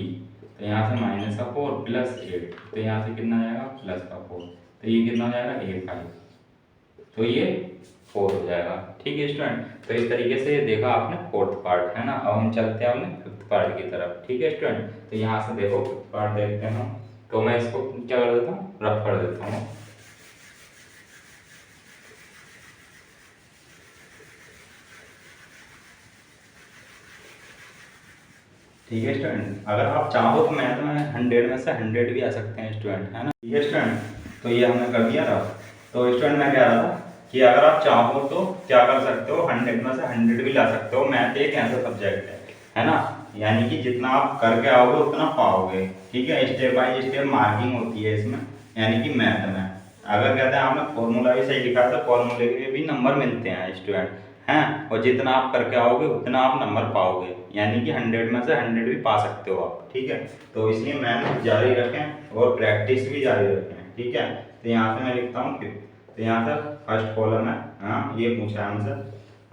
तो यहाँ से -4 + 8, तो यहाँ से कितना आ जाएगा +4, तो ये कितना हो जाएगा A5, तो ये 4 हो जाएगा। ठीक है स्टूडेंट, तो इस तरीके से देखा आपने फोर्थ पार्ट, है ना। अब हम चलते हैं अपने फिफ्थ पार्ट की तरफ। ठीक है स्टूडेंट, तो यहाँ से देखो फिफ्थ पार्ट देखते हैं हम, तो मैं इसको क्या कर देता हूँ, रफ कर देता हूँ। ठीक है स्टूडेंट, अगर आप चाहो तो मैथ में 100 में से 100 भी आ सकते हैं स्टूडेंट, है ना। ठीक है स्टूडेंट, तो ये हमने कर दिया रफ। तो स्टूडेंट मैं कह रहा था कि अगर आप चाहो तो क्या कर सकते हो, 100 में से 100 भी ला सकते हो। मैथ एक ऐसा सब्जेक्ट है ना, यानी कि जितना आप करके आओगे उतना पाओगे। ठीक है, स्टेप बाय स्टेप मार्किंग होती है इसमें, यानी कि मैथ में अगर कहते हैं आपने फॉर्मूला भी सही लिखा है तो फॉर्मूले के भी नंबर मिलते हैं स्टूडेंट, हैं, और जितना आप करके आओगे उतना आप नंबर पाओगे, यानी कि 100 में से 100 भी पा सकते हो आप। ठीक है, तो इसलिए मेहनत जारी रखें और प्रैक्टिस भी जारी रखें। ठीक है, तो यहाँ से मैं लिखता हूँ फिर, तो यहाँ से फर्स्ट कॉलम है, हाँ ये पूछा है हमसे,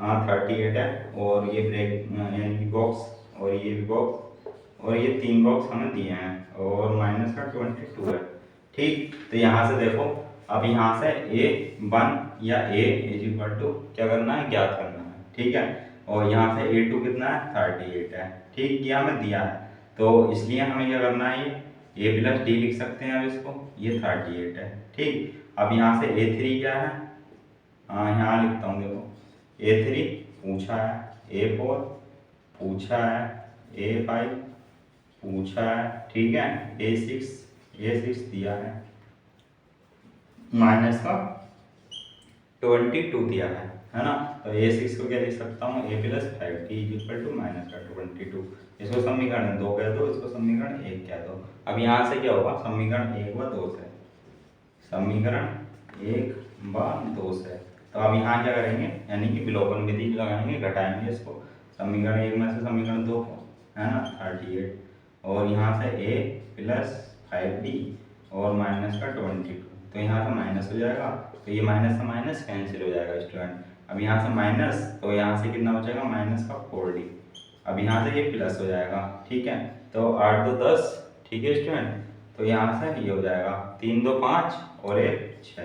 हाँ 38 है, और ये ब्रेक यानी कि बॉक्स, और ये भी बॉक्स, और ये 3 बॉक्स हमें दिए हैं, और -22 है। ठीक, तो यहाँ से देखो, अब यहाँ से A1 या A = क्या करना है, ज्ञात करना है। ठीक है, और यहाँ से A2 कितना है 38 है। ठीक, ये हमें दिया है, तो इसलिए हमें क्या करना है, ये A+D लिख सकते हैं अब इसको, ये 38 है। ठीक, अब यहाँ से A3 क्या है, हाँ यहाँ लिखता हूँ, देखो A3 पूछा है, A4 पूछा है, A5 पूछा है, ठीक है, A6 दिया है, -22 दिया है ना। तो A6 को क्या लिख सकता हूँ, A+5D = -22। इसको समीकरण 2 कह दो, इसको समीकरण 1 कह दो। अब यहाँ से क्या होगा, समीकरण 1 व 2 से, समीकरण 1 व 2 से, तो अब यहाँ क्या करेंगे, यानी कि विलोपन विधि लगाएंगे, घटाएंगे इसको, समीकरण 1 में से समीकरण 2 को, है ना 38, और यहाँ से A+5D और -22, तो यहाँ से माइनस हो जाएगा, तो ये माइनस से माइनस कैंसिल हो जाएगा स्टूडेंट। अब यहाँ से माइनस, तो यहाँ से कितना बचेगा -4D, अब यहाँ से ये प्लस हो जाएगा। ठीक है, तो 8 2 10, ठीक है स्टूडेंट, तो यहाँ से ये हो जाएगा 3 2 5 और 1 6।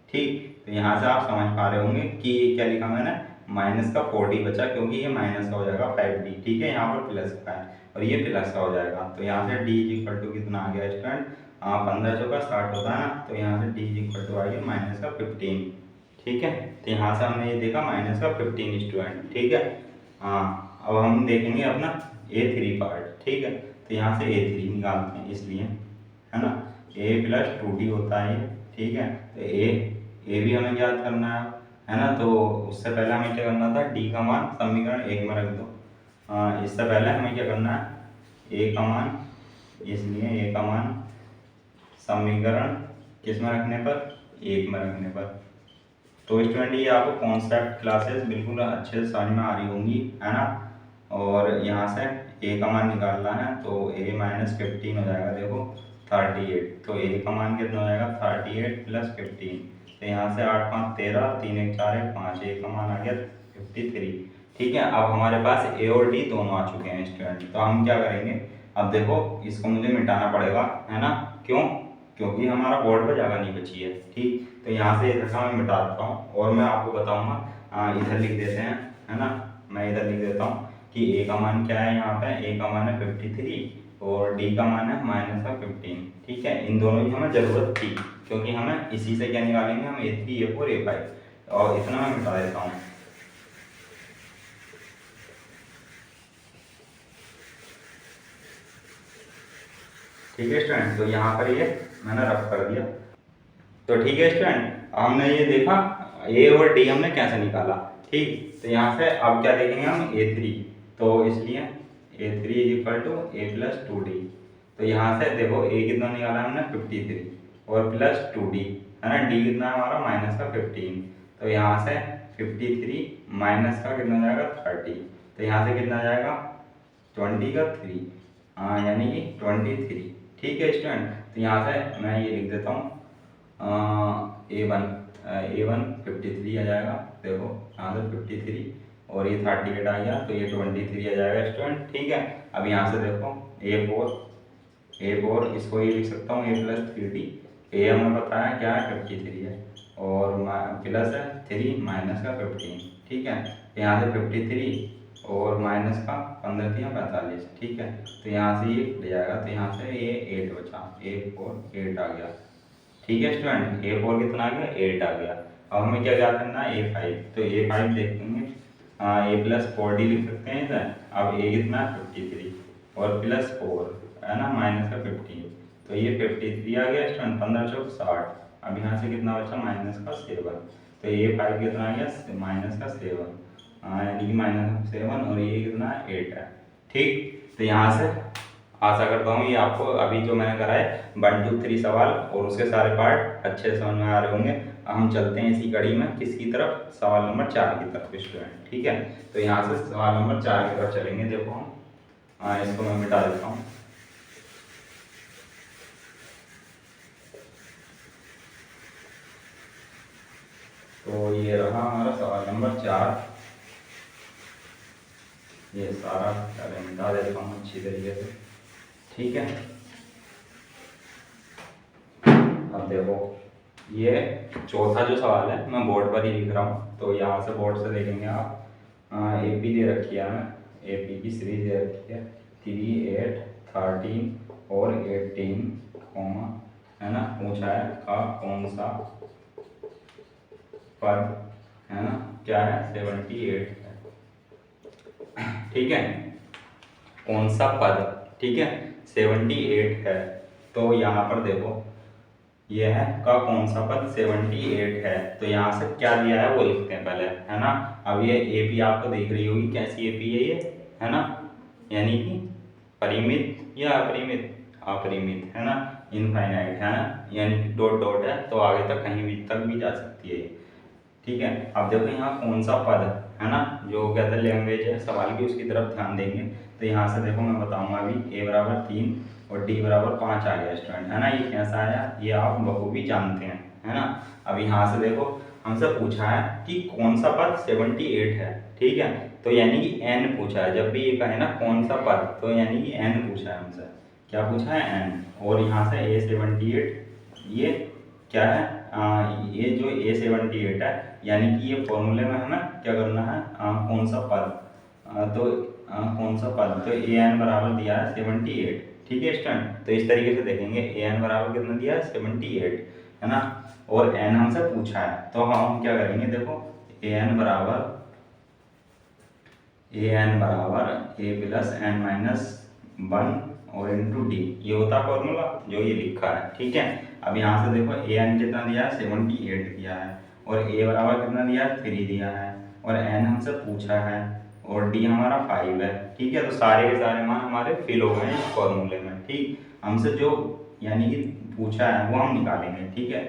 ठीक, तो यहाँ से आप समझ पा रहे होंगे कि ये क्या लिखा मैंने, -4D बचा, क्योंकि ये माइनस का हो जाएगा 5D। ठीक है, यहाँ पर प्लस का है और ये प्लस का हो जाएगा, तो यहाँ से D = कितना आ गया स्टूडेंट, 15 चौका 60 होता है ना, तो यहाँ से D = आ गया -15। ठीक है, तो यहाँ से हमने ये देखा -15 स्टूडेंट। ठीक है, हाँ अब हम देखेंगे अपना A3 पार्ट। ठीक है, तो यहाँ से A3 निकालते हैं, इसलिए, है ना, ए प्लस 2d होता है ये, ठीक है। तो ए भी हमें याद करना है ना। तो उससे पहले हमें क्या करना था, डी का मान समीकरण 1 में रख दो। इससे पहले हमें क्या करना है, ए का मान, इसलिए ए का मान समीकरण किस में रखने पर, 1 में रखने पर। तो स्टूडेंट ये आपको कॉन्सेप्ट क्लासेस बिल्कुल अच्छे से समझ में आ रही होंगी, है ना। और यहाँ से ए का मान निकालना है, तो ए माइनस 15 हो जाएगा, देखो 38। तो ए का मान कितना हो जाएगा, 38 प्लस 15। तो यहाँ से 8 5 13, 3 1 4 1 5, ए का मान आ गया 53, ठीक है। अब हमारे पास ए और डी दोनों आ चुके हैं स्टूडेंट। तो हम क्या करेंगे, अब देखो इसको मुझे मिटाना पड़ेगा, है ना। क्यों, क्योंकि हमारा बोर्ड पर जगह नहीं बची है, ठीक। तो यहाँ से इधर का मैं मिटा देता हूँ और मैं आपको बताऊँगा, इधर लिख देते हैं, है ना। मैं इधर लिख देता हूँ कि ए का मान क्या है, यहाँ पे ए का मान है 53 और डी का मान है -15, ठीक है। इन दोनों की हमें ज़रूरत थी, क्योंकि हमें इसी से क्या निकालेंगे, हम A3 A4 A5। और इतना मैं मिटा देता हूँ। ठीक है स्टूडेंट, तो यहाँ पर ये मैंने रफ कर दिया। तो ठीक है स्टूडेंट, हमने ये देखा ए और डी हमने कैसे निकाला, ठीक। तो यहाँ से अब क्या देखेंगे हम, A3। तो इसलिए A3 equal to a plus 2d। तो यहाँ से देखो ए कितना निकाला हमने 53 और प्लस 2d, है ना। डी कितना है हमारा -15। तो यहाँ से 53 माइनस का कितना जाएगा 30। तो यहाँ से कितना जाएगा 20 का 3, यानी कि 23, ठीक है स्टूडेंट। तो यहाँ से मैं ये लिख देता हूँ, A1 53 आ जाएगा, देखो यहाँ से 53 और ये 38 आ गया, तो ये 23 आ जाएगा स्टूडेंट, ठीक है। अब यहाँ से देखो A4 इसको ये लिख सकता हूँ A प्लस 3d। ए हमें बताया क्या है 53 है, और प्लस है 3 माइनस का 15, ठीक है। यहाँ से 53 और माइनस का 15 3 45, ठीक है। तो यहाँ से ये ले जाएगा, तो यहाँ से ये 8 बचा, A4 8 आ गया, ठीक है स्टूडेंट। A4 कितना आ गया 8 आ गया। अब हमें क्या याद करना है, A5। तो A5 देखेंगे, A प्लस 4d लिख सकते हैं इधर। अब A कितना है 53 और प्लस 4, है ना, माइनस का 15। तो ये 53 आ गया स्टूडेंट, 15 चौक 60। अब यहाँ से कितना बचा, माइनस का 7। तो A5 कितना आ गया माइनस का 7, यानी कि -7, और ये कितना 8 है, ठीक। तो यहाँ से आशा करता हूँ ये आपको अभी जो मैंने कराए 1 2 3 सवाल और उसके सारे पार्ट अच्छे से समझ में आ रहे होंगे। हम चलते हैं इसी कड़ी में किसकी तरफ, सवाल नंबर 4 की तरफ स्टूडेंट, ठीक है। तो यहाँ से सवाल नंबर 4 की तरफ चलेंगे। देखो हम इसको मैं मिटा देता हूँ। तो ये रहा हमारा सवाल नंबर 4। ये सारा पहले मिटा देता हूँ अच्छी तरीके से, ठीक है। अब देखो ये चौथा जो सवाल है मैं बोर्ड पर ही लिख रहा हूँ, तो यहाँ से बोर्ड से देखेंगे आप। AP दे रखी है हमें, AP की सीरीज दे रखी है 3 8 13 और 18, है ना। पूछा है का कौन सा पद, है ना, क्या है 78 है, ठीक है। कौन सा पद, ठीक है, 78 है। तो यहाँ पर देखो यह है का कौन सा पद 78 है। तो यहाँ से क्या दिया है वो लिखते हैं पहले, है ना। अब ये AP आपको दिख रही होगी, कैसी AP है ये, है ना, यानी कि परिमित या अपरिमित, अपरिमित, है ना, इनफाइनाइट, है ना, यानी कि डॉट डॉट है, तो आगे तक कहीं भी तक भी जा सकती है, ठीक है। अब देखो यहाँ कौन सा पद, है ना, जो कहते हैं लैंग्वेज है सवाल की, उसकी तरफ ध्यान देंगे। तो यहाँ से देखो मैं बताऊंगा अभी, A बराबर 3 और D बराबर 5 आ गया स्टूडेंट, है ना। ये कैसा आया, ये आप बखूबी जानते हैं, है ना। अब यहाँ से देखो हमसे पूछा है कि कौन सा पद 78 है, ठीक है। तो यानी कि n पूछा है, जब भी ये कहे ना कौन सा पद, तो यानी कि n पूछा है हमसे, क्या पूछा है n। और यहाँ से A78 ये क्या है, ये जो A78 है, यानी कि ये फॉर्मूले में हमें क्या करना है, कौन सा पद, तो कौन सा पद, तो an बराबर दिया है 78, ठीक है स्टूडेंट। तो इस तरीके से देखेंगे an बराबर कितना दिया है 78, है ना, और n हमसे पूछा है। तो हम क्या करेंगे, देखो an बराबर a प्लस n माइनस 1 और इंटू डी, ये होता फॉर्मूला जो ये लिखा है। ठीक है, अब यहाँ से देखो ए एन कितना दिया है 78 दिया है, और ए बराबर कितना दिया है 3 दिया है, और एन हमसे पूछा है, और डी हमारा 5 है। ठीक है, तो सारे के सारे मान हमारे फिल हो गए इस फॉर्मूले में। ठीक, हमसे जो यानी कि पूछा है वो हम निकालेंगे। ठीक है,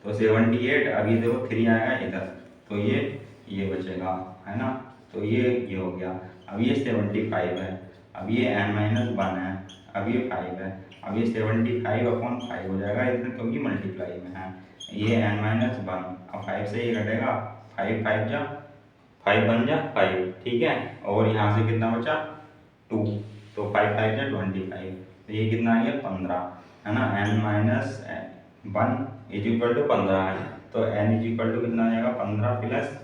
तो 78, अब ये देखो 3 आएगा इधर, तो ये बचेगा, है ना, तो ये हो गया। अब ये 75 है, अब ये n-1 है, अब ये 5 है, अब ये 75/5 हो जाएगा इसमें, क्योंकि मल्टीप्लाई में है। ये n-1, अब 5 से ये घटेगा, 5 बन जा 5। ठीक है, और यहाँ से कितना बचा 2, तो 5 5 जा 25, तो ये कितना आ गया 15, है ना। n-1 इज इक्वल टू 15 है, तो n इज इक्वल टू कितना आ जाएगा 15 +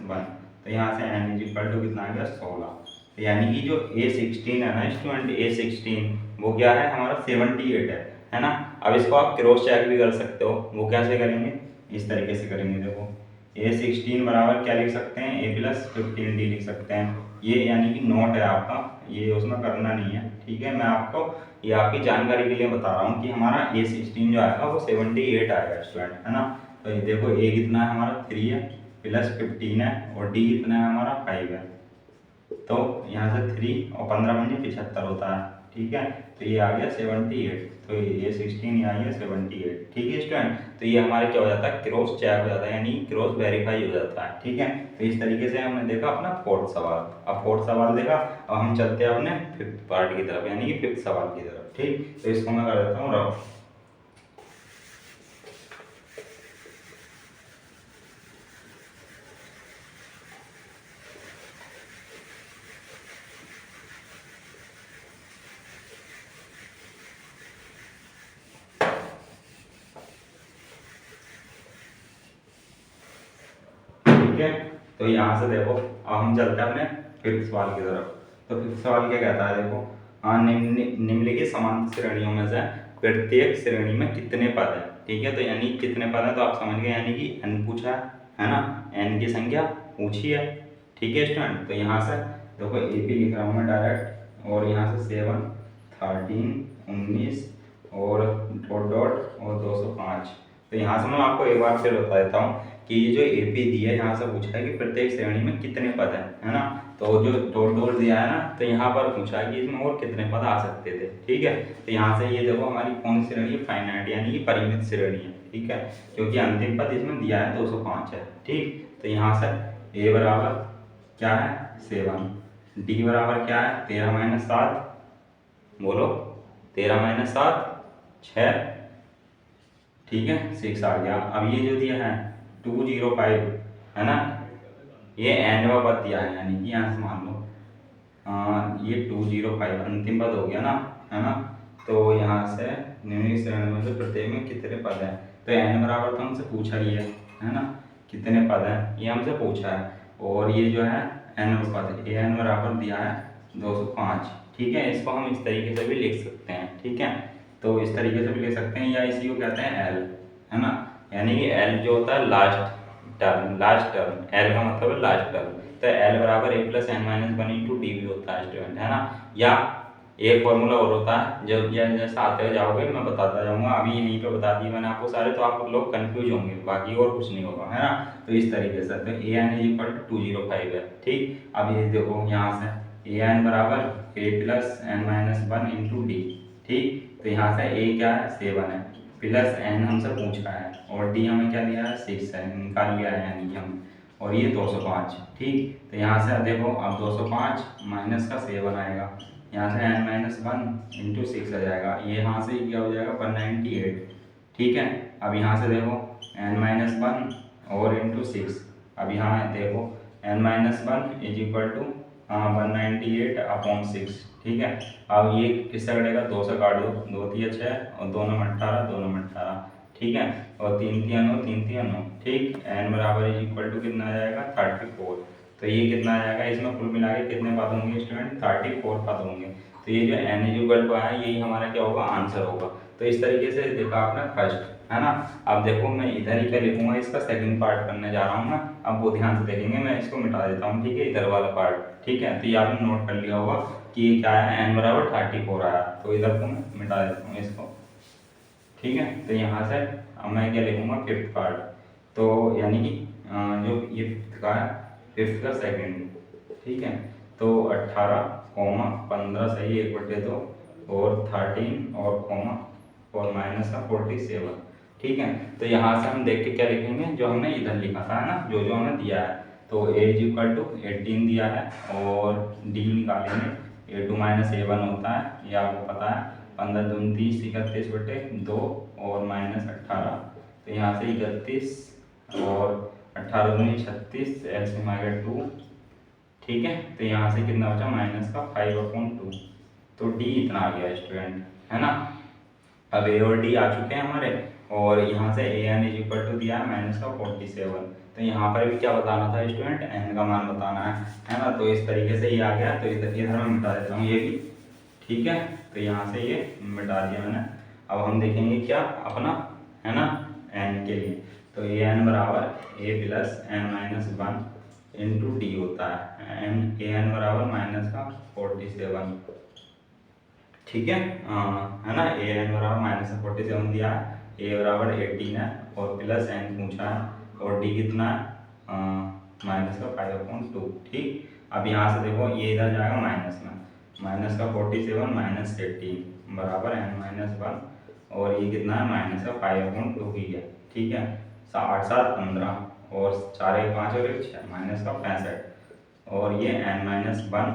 1, तो यहाँ से n इज इक्वल टू कितना आ गया 16। तो यानी कि जो A16 है ना स्टूडेंट, A16 वो क्या है हमारा 78 है ना। अब इसको आप क्रॉस चेक भी कर सकते हो, वो कैसे करेंगे, इस तरीके से करेंगे। देखो A16 बराबर क्या लिख सकते हैं, A + 15D लिख सकते हैं। ये यानी कि नोट है आपका, ये उसमें करना नहीं है। ठीक है, मैं आपको ये आपकी जानकारी के लिए बता रहा हूँ कि हमारा A16 जो आएगा वो 78 आएगा स्टूडेंट, है ना। तो ये देखो A कितना है हमारा 3 है, + 15 है, और D कितना है हमारा 5 है। तो यहाँ से 3 और 15 बन 75 होता है। ठीक है, तो ये आ गया 78, तो ये 16 ये आ गया 78। ठीक है स्टूडेंट, तो ये हमारे क्या हो जाता है क्रॉस चेक हो जाता है, यानी क्रॉस वेरीफाई हो जाता है। ठीक है, तो इस तरीके से हमने देखा अपना फोर्थ सवाल। अब फोर्थ सवाल देखा, अब हम चलते हैं अपने फिफ्थ पार्ट की तरफ, यानी कि फिफ्थ सवाल की तरफ। ठीक, तो इसको मैं कर देता हूँ रफ। ठीक है, तो यहाँ से देखो अब हम चलते हैं अपने फिफ्थ सवाल की तरफ। तो फिफ्थ सवाल क्या कहता है, देखो निम्नलिखित समांतर श्रेणियों में से प्रत्येक श्रेणी में कितने पद हैं। ठीक है, तो यानी कितने पद हैं तो आप समझ गए, यानी कि n पूछा है ना, n की संख्या पूछी है। ठीक है स्टूडेंट, तो यहाँ से देखो AP लिख रहा हूँ मैं डायरेक्ट, और यहाँ से 7 13 19 और डॉट और 205। तो यहाँ से मैं आपको एक बार फिर बता देता हूँ कि ये जो AP दिया है, यहाँ से पूछा है कि प्रत्येक श्रेणी में कितने पद हैं, है ना। तो जो डॉट दिया है ना, तो यहाँ पर पूछा है कि इसमें और कितने पद आ सकते थे। ठीक है, तो यहाँ से ये देखो हमारी कौन सी श्रेणी है, फाइनाइट यानी कि परिमित श्रेणी है। ठीक है, क्योंकि अंतिम पद इसमें दिया है 205 है। ठीक, तो यहाँ से A बराबर क्या है 7, D बराबर क्या है 13 - 7, बोलो 13 - 7 6। ठीक है, 6 आ गया। अब ये जो दिया है 205 है ना, ये एंडवा पद दिया है, यानी कि यहाँ से मान लो ये 205 अंतिम पद हो गया ना, है ना। तो यहाँ से निम्नलिखित श्रेणी में से प्रत्येक में कितने पद हैं, तो n बराबर तो हमसे पूछा ही है ना, कितने पद हैं ये हमसे पूछा है, और ये जो है n पद, ये n बराबर दिया है 205। ठीक है, इसको हम इस तरीके से भी लिख सकते हैं। ठीक है, तो इस तरीके से भी लिख सकते हैं, या इसी को कहते हैं L, है ना, यानी कि L जो होता है लास्ट टर्म, L का मतलब है लास्ट टर्म। तो L बराबर A + n-1 इंटू डी भी होता है स्टूडेंट, है ना। या एक फॉर्मूला और होता है, जब जैसे आते जाओगे मैं बताता जाऊंगा, अभी यहीं पे बता दिए मैंने आपको सारे, तो आप लोग कंफ्यूज होंगे, बाकी और कुछ नहीं होगा, है ना। तो इस तरीके से तो AN = 205 है। ठीक, अब ये देखो यहाँ से AN बराबर A + n-1 इंटू डी। ठीक, तो यहाँ से A क्या है 7 है, प्लस n हमसे पूछा है, और d हमें क्या दिया है 6 है, निकाल लिया है यानी कि हम, और ये 205। ठीक, तो यहाँ से देखो अब 205 माइनस का 7 आएगा, यहाँ से n-1 इंटू 6 आ जाएगा, ये यहाँ से क्या हो जाएगा 198। ठीक है, अब यहाँ से देखो n-1 और इंटू 6, अब यहाँ देखो n-1 इज इक्वल टू 198/6। ठीक है, अब ये किससे कटेगा, 2 से काट दो, 2 × 6 और 2 × 18, 2 × 18। ठीक है, और 3 × 9, 3 × 9। ठीक, n बराबर इज इक्वल टू कितना आ जाएगा 34। तो ये कितना आ जाएगा, इसमें कुल मिला के कितने पद होंगे स्टूडेंट, 34 पद होंगे। तो ये जो n इज इक्वल टू आया, यही हमारा क्या होगा आंसर होगा। तो इस तरीके से देखा आपने फर्स्ट, है ना। अब देखो मैं इधर ही पे लिखूंगा, इसका सेकंड पार्ट करने जा रहा हूँ ना, अब वो ध्यान से देखेंगे, मैं इसको मिटा देता हूँ। ठीक है, इधर वाला पार्ट। ठीक है, तो ये आपने नोट कर लिया होगा। कि ये क्या है, n बराबर 34 आया, तो इधर को मैं मिटा देता हूँ इसको, ठीक है। तो यहाँ से अब मैं क्या लिखूँगा, फिफ्थ पार्ट, तो यानी कि जो ये फिफ्थ का है, फिफ्थ का सेकेंड, ठीक है। तो 18,15 सही 1/2 और 13 और कॉमा और माइनस का 47, ठीक है। तो यहाँ से हम देख के क्या लिखेंगे, जो हमने इधर लिखा था है ना, जो जो हमें दिया है, तो a इज इक्वल टू 18 दिया है और d निकालेंगे, a2 - a1 होता है, ये आपको पता है, 15 दूनी 30, 31/2 और -18, तो यहाँ से 31 और 18 दूनी 36, एलसीएम आ गया 2, ठीक है। तो यहाँ से कितना बचा, माइनस का 5/2, तो d इतना आ गया स्टूडेंट, है ना। अब a और d आ चुके हैं हमारे, और यहाँ से an इज इक्वल टू दिया है माइनस का 47, तो यहाँ पर भी क्या बताना था स्टूडेंट, n का मान बताना है ना। तो इस तरीके से ये आ गया, तो इधर मैं मिटा देता हूँ ये भी, ठीक है। तो यहाँ से ये मिटा दिया मैंने। अब हम देखेंगे क्या अपना, है ना, n के लिए, तो an बराबर a plus n-1 into D होता है, an बराबर माइनस का 47, ठीक है। है ना, an बराबर माइनस का 47 दिया है, a बराबर 18 है और प्लस n पूछा है, और d कितना है, माइनस का 5/2, ठीक। अब यहाँ से देखो ये इधर जाएगा माइनस में, माइनस का 47 माइनस 18 बराबर n-1, और ये कितना है, माइनस का 5/2 ही है, ठीक है। 8 7 15 और 4 1 5 और 1 6, माइनस का 65, और ये n-1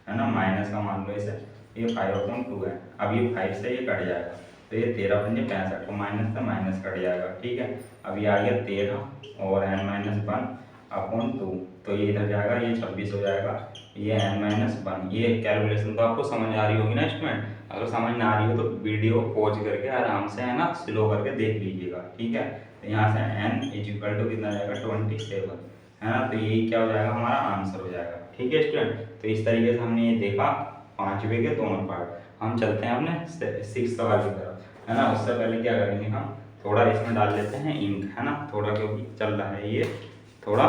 है ना, माइनस का मान लो इसे, ये 5/2 है। अब ये 5 से ये कट जाएगा, तो ये 13 पंजे 65, तो माइनस से माइनस कट जाएगा, ठीक है। अब ये आ गया 13 और n-1/2, तो ये इधर जाएगा, ये 26 हो जाएगा, ये n-1, ये कैलकुलेशन तो आपको समझ आ रही होगी ना स्टूडेंट। अगर समझ ना आ रही हो तो वीडियो पॉज करके आराम से, है ना, स्लो करके देख लीजिएगा, ठीक है। तो यहाँ से n इज इक्वल टू कितना जाएगा, 27, है ना। तो यही क्या हो जाएगा, हमारा आंसर हो जाएगा, ठीक है स्टूडेंट। तो इस तरीके से हमने ये देखा 5वें के दोनों पार्ट। हम चलते हैं अपने 6 सवाल की तरफ, है ना। उससे पहले क्या करेंगे, हम थोड़ा इसमें डाल लेते हैं इंक, है ना, थोड़ा, क्योंकि चल रहा है ये थोड़ा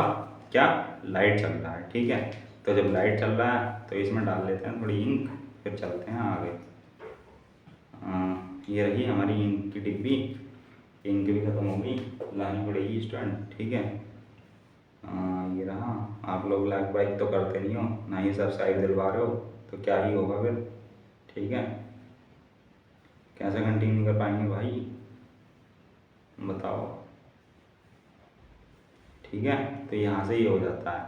क्या, लाइट चल रहा है, ठीक है। तो जब लाइट चल रहा है तो इसमें डाल लेते हैं थोड़ी इंक, फिर चलते हैं आगे। ये रही हमारी इंक की डिब्बी, इंक भी ख़त्म हो गई, लानी पड़ेगी स्टूडेंट, ठीक है। ये रहा। आप लोग लाइक बाइक तो करते नहीं हो, ना ही सब्सक्राइब दिलवा रहे हो, तो क्या ही होगा फिर, ठीक है। कैसे कंटिन्यू कर पाएंगे भाई, बताओ, ठीक है। तो यहाँ से ये हो जाता है।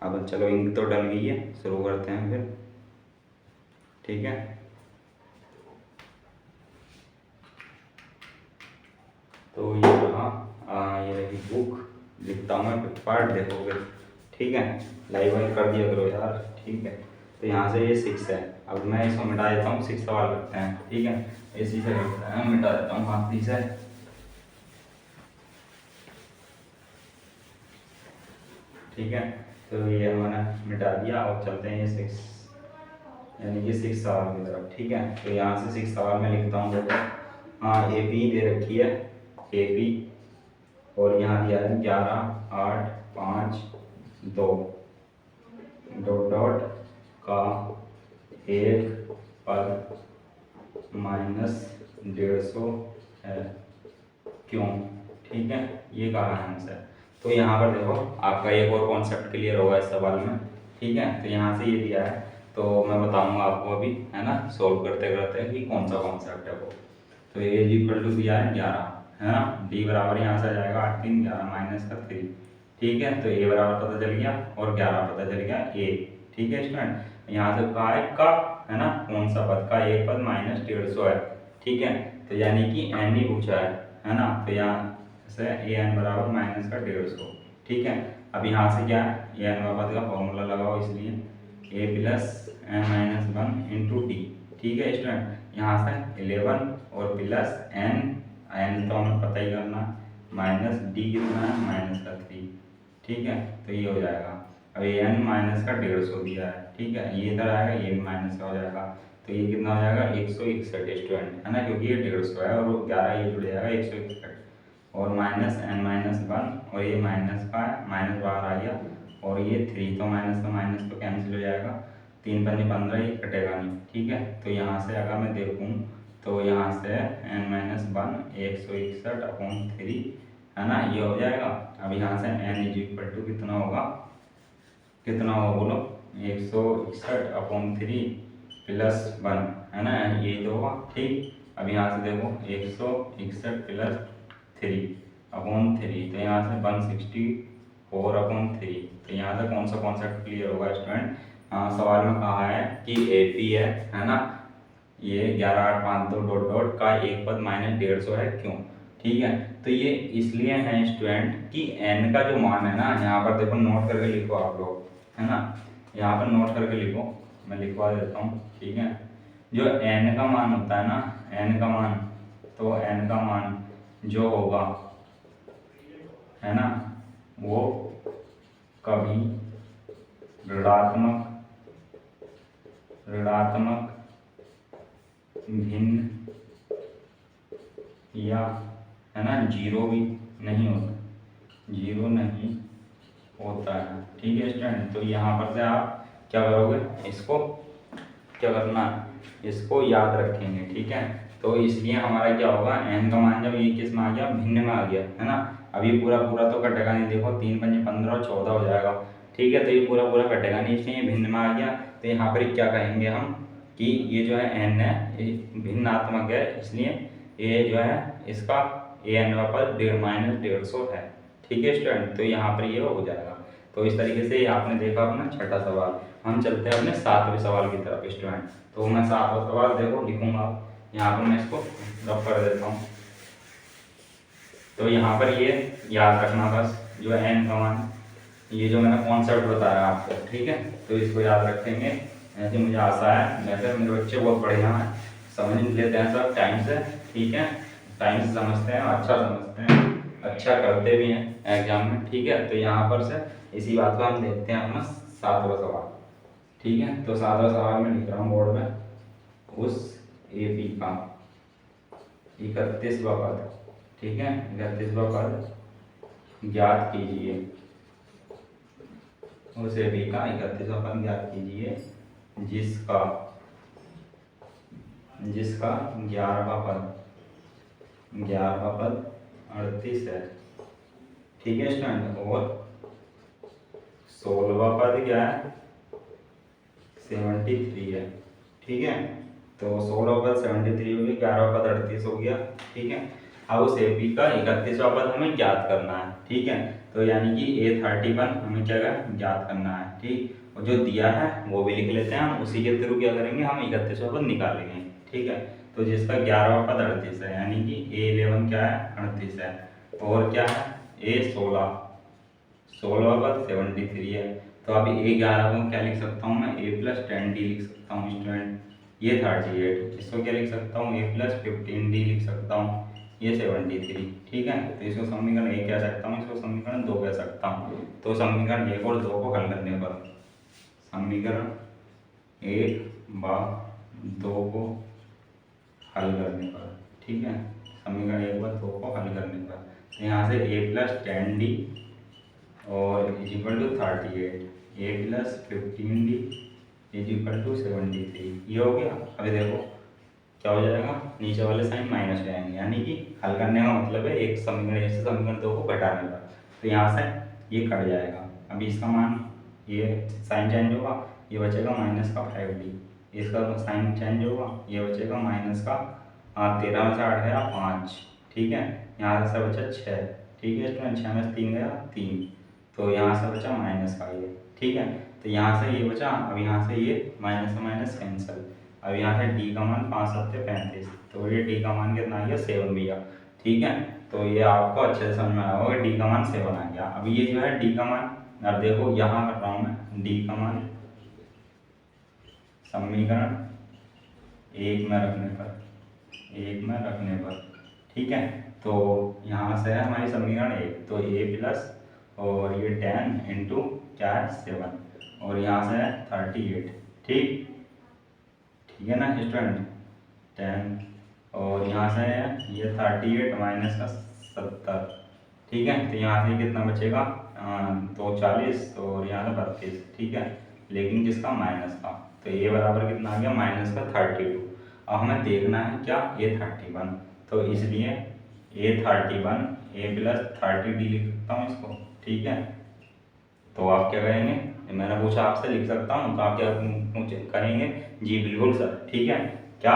अब चलो इंक तो डल गई है, शुरू करते हैं फिर, ठीक है। तो ये रहा, ये रही बुक, लिखता हूँ मैं फिर पार्ट देखोगे, ठीक है। लाइव वाइव कर दिया करो यार, ठीक है। तो यहाँ से ये 6 है, अब मैं इसको मिटा देता हूँ, 6 सवाल करते हैं, ठीक है। इसी से करते हैं, मिटा देता हूँ हाथी से, ठीक है। तो ये हमने मिटा दिया, और चलते हैं ये 6, यानी कि 6 सवाल की तरफ, ठीक है। तो यहाँ से 6 सवाल में लिखता हूँ, देखो, हाँ ए पी दे रखी है, ए पी, और यहाँ दिया है 11 8 5 2 डॉट डॉट का एक पद -150 है, क्यों, ठीक है। ये कहा है हमसे। तो यहाँ पर देखो आपका एक और कॉन्सेप्ट क्लियर होगा इस सवाल में, ठीक है। तो यहाँ से ये दिया है, तो मैं बताऊंगा आपको अभी, है ना, सोल्व करते करते कि कौन सा कॉन्सेप्ट है वो। तो ए इज इक्वल टू दिया है 11, है ना, डी बराबर यहाँ से आ जाएगा 8 3 11 माइनस का 3, ठीक है। तो ए बराबर पता चल गया और 11 पता चल गया ए, ठीक है स्टूडेंट। यहाँ से कहा है का, है ना, कौन सा पद का, एक पद -150 है, ठीक है। तो यानी कि एन ही पूछा है ना। तो यहाँ से ए एन बराबर माइनस का 150, ठीक है। अब यहाँ से क्या है, ए एन पद का फॉर्मूला लगाओ, इसलिए ए प्लस n-1 इंटू डी, ठीक है स्टूडेंट। यहाँ से 11 और प्लस एन तो हमें पता ही करना, माइनस डी कितना है, -3, ठीक है। तो ये हो जाएगा। अब ये n माइनस का 150 दिया है, ठीक है, ये इधर आएगा, ये भी माइनस का हो जाएगा, तो ये कितना हो जाएगा 161 स्टूडेंट, है ना, क्योंकि ये 150 है और 11 ये जुड़ जाएगा 161, और -n-1, और ये माइनस का है, माइनस बाहर आ गया, और ये 3, तो माइनस का माइनस तो कैंसिल हो जाएगा, 3 पंजे 15, ये कटेगा नहीं, ठीक है। तो यहाँ से अगर मैं देखूँ तो यहाँ से n-1 161/3 है ना, ये हो जाएगा। अब यहाँ से n = कितना होगा, कितना होगा बोलो, 161/3 + 1 है ना, ये तो होगा, ठीक। अब यहाँ से देखो 161 + 3/3, तो यहाँ से 164/3। तो यहाँ से कौन सा कॉन्सेप्ट क्लियर होगा स्टूडेंट। सवाल में कहा है कि AP है ना, ये 11,852 का एक पद -150 है, क्यों, ठीक है। तो ये इसलिए है स्टूडेंट कि n का जो मान है ना, यहाँ पर देखो नोट करके लिखो आप लोग, है ना, यहाँ पर नोट करके लिखो, मैं लिखवा देता हूँ, ठीक है। जो n का मान होता है ना, n का मान, तो n का मान जो होगा है ना, वो कभी ऋणात्मक भिन्न या है ना जीरो भी नहीं होता, जीरो नहीं होता है, ठीक है स्टूडेंट। तो यहाँ पर से आप क्या करोगे, इसको क्या करना, इसको याद रखेंगे, ठीक है। तो इसलिए हमारा क्या होगा, n का मान जब ये किस में आ गया, भिन्न में आ गया, है ना। अब ये पूरा पूरा तो कटेगा नहीं, देखो 3 पंजे 15 और 14 हो जाएगा, ठीक है। तो ये पूरा पूरा कटेगा नहीं, इसलिए ये भिन्न में आ गया। तो यहाँ पर क्या कहेंगे हम कि ये जो है n है, ये भिन्नात्मक है, इसलिए ये जो है इसका an का पद -150 है, ठीक है स्टूडेंट। तो यहाँ पर ये हो जाएगा। तो इस तरीके से आपने देखा अपना छठा सवाल। हम चलते हैं अपने 7वें सवाल की तरफ स्टूडेंट। तो मैं 7वां सवाल देखो लिखूंगा, यहाँ पर मैं इसको रब कर देता हूँ। तो यहाँ पर ये याद रखना बस, जो n का मान, ये जो मैंने कॉन्सेप्ट बताया आपको, ठीक है। तो इसको याद रखेंगे, ऐसे मुझे आशा है, वैसे मेरे बच्चे बहुत बढ़िया हैं, समझ लेते हैं सब टाइम से, ठीक है, टाइम से समझते हैं, अच्छा समझते हैं, अच्छा करते भी हैं एग्जाम में, ठीक है। तो यहाँ पर से इसी बात को हम देखते हैं अपना 7वां सवाल, ठीक है। तो 7वां सवाल में लिख रहा हूँ बोर्ड में, उस AP का 31वां पद, ठीक है, 31वां पद ज्ञात कीजिए, उस AP का 31वां पद ज्ञात कीजिए जिसका 11वां पद 38 है, ठीक है स्टूडेंट। और 16वां पद क्या है, 73 है, ठीक है। तो 16वां पद 73 हो गया, 11वां पद 38 हो गया, ठीक है। अब उस AP का 31वां पद हमें ज्ञात करना है, ठीक है। तो यानी कि A31 हमें क्या ज्ञात करना है, ठीक। और जो दिया है वो भी लिख लेते हैं हम, उसी के थ्रू क्या करेंगे, हम 31वां पद निकालेंगे, ठीक है। तो जिसका 11वां पद 38 है, यानी कि A11 क्या है, 38 है, और क्या है A16, 16वां पद 73 है। तो अभी A11 को क्या लिख सकता हूँ मैं, A+10D लिख सकता हूँ स्टूडेंट, ये 38, इसको क्या लिख सकता हूँ, A+15D लिख सकता हूँ, ये 73, ठीक है। तो इसको समीकरण 1 कह सकता हूँ, इसको समीकरण 2 कह सकता हूँ। तो समीकरण 1 और 2 को हल करने पर, समीकरण 1 व 2 को हल करने पर, ठीक है, समीकरण 1 व 2 को हल करने पर, तो यहाँ से A+10D और =38, A+15D =73, ये हो गया। अभी देखो क्या हो जाएगा, नीचे वाले साइन माइनस हो जाएंगे, यानी कि हल करने का मतलब है एक समीकरण 1 से समीकरण 2 को घटाने का। तो यहाँ से ये कट जाएगा, अभी इसका मान, ये साइन चेंज होगा, ये बचेगा -5D, इसका साइन चेंज होगा, ये बचेगा -13 में से 8 गया 5, ठीक है। यहाँ से बचा 6, ठीक है स्टूडेंट, 6 में से 3 गया 3, तो यहाँ से बचा माइनस का ये, ठीक है। तो यहाँ से ये बचा, अब यहाँ से ये माइनस से माइनस कैंसिल, अब यहाँ से D का मान 5 7 35, तो ये D का मान कितना आ गया, 7 भैया, ठीक है। तो ये आपको अच्छे से समझ में आया होगा, D का मान 7 आ गया। अब ये जो है D का मान, अब देखो यहाँ कर रहा हूँ मैं, D का मान समीकरण 1 में रखने पर, ठीक है। तो यहाँ से है हमारी समीकरण 1, तो A+ और ये 10 इंटू क्या है 7, और यहाँ से है 38, ठीक है ना स्टूडेंट, 10 और यहाँ से है ये 38 माइनस का 70, ठीक है। तो यहाँ से कितना बचेगा, तो 40 और यहाँ से 32, ठीक है, लेकिन किसका, माइनस का। तो ए बराबर कितना आ गया माइनस का 32। अब हमें देखना है क्या ए 31, तो इसलिए ए 31 ए प्लस 30d लिख सकता हूँ इसको, ठीक है। तो आप क्या करेंगे, मैंने पूछा आपसे लिख सकता हूँ, तो आप क्या करेंगे, जी बिल्कुल सर, ठीक है, क्या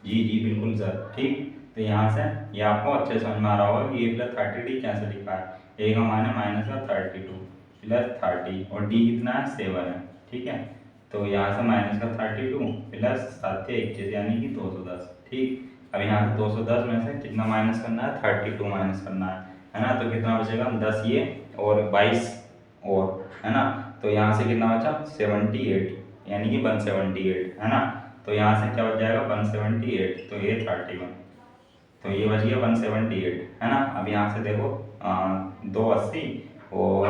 जी जी बिल्कुल सर, ठीक। तो यहाँ से ये आपको अच्छे समझ में आ रहा होगा कि ए प्लस 30d कैसे लिखा है। ए का मान है माइनस का 32 प्लस 30 और डी कितना है 7 है, ठीक है। तो यहाँ से माइनस का 32 प्लस 7 से 21 यानी कि 210, ठीक। अब यहाँ से 210 में से कितना माइनस करना है, 32 माइनस करना है ना। तो कितना बचेगा 10 ये और 22 और, है ना। तो यहाँ से कितना बचा 78 यानी कि 178, है ना। तो यहाँ से क्या बच जाएगा 178, तो ये 31, तो ये बच गया 178, है ना। अब यहाँ से देखो 280 और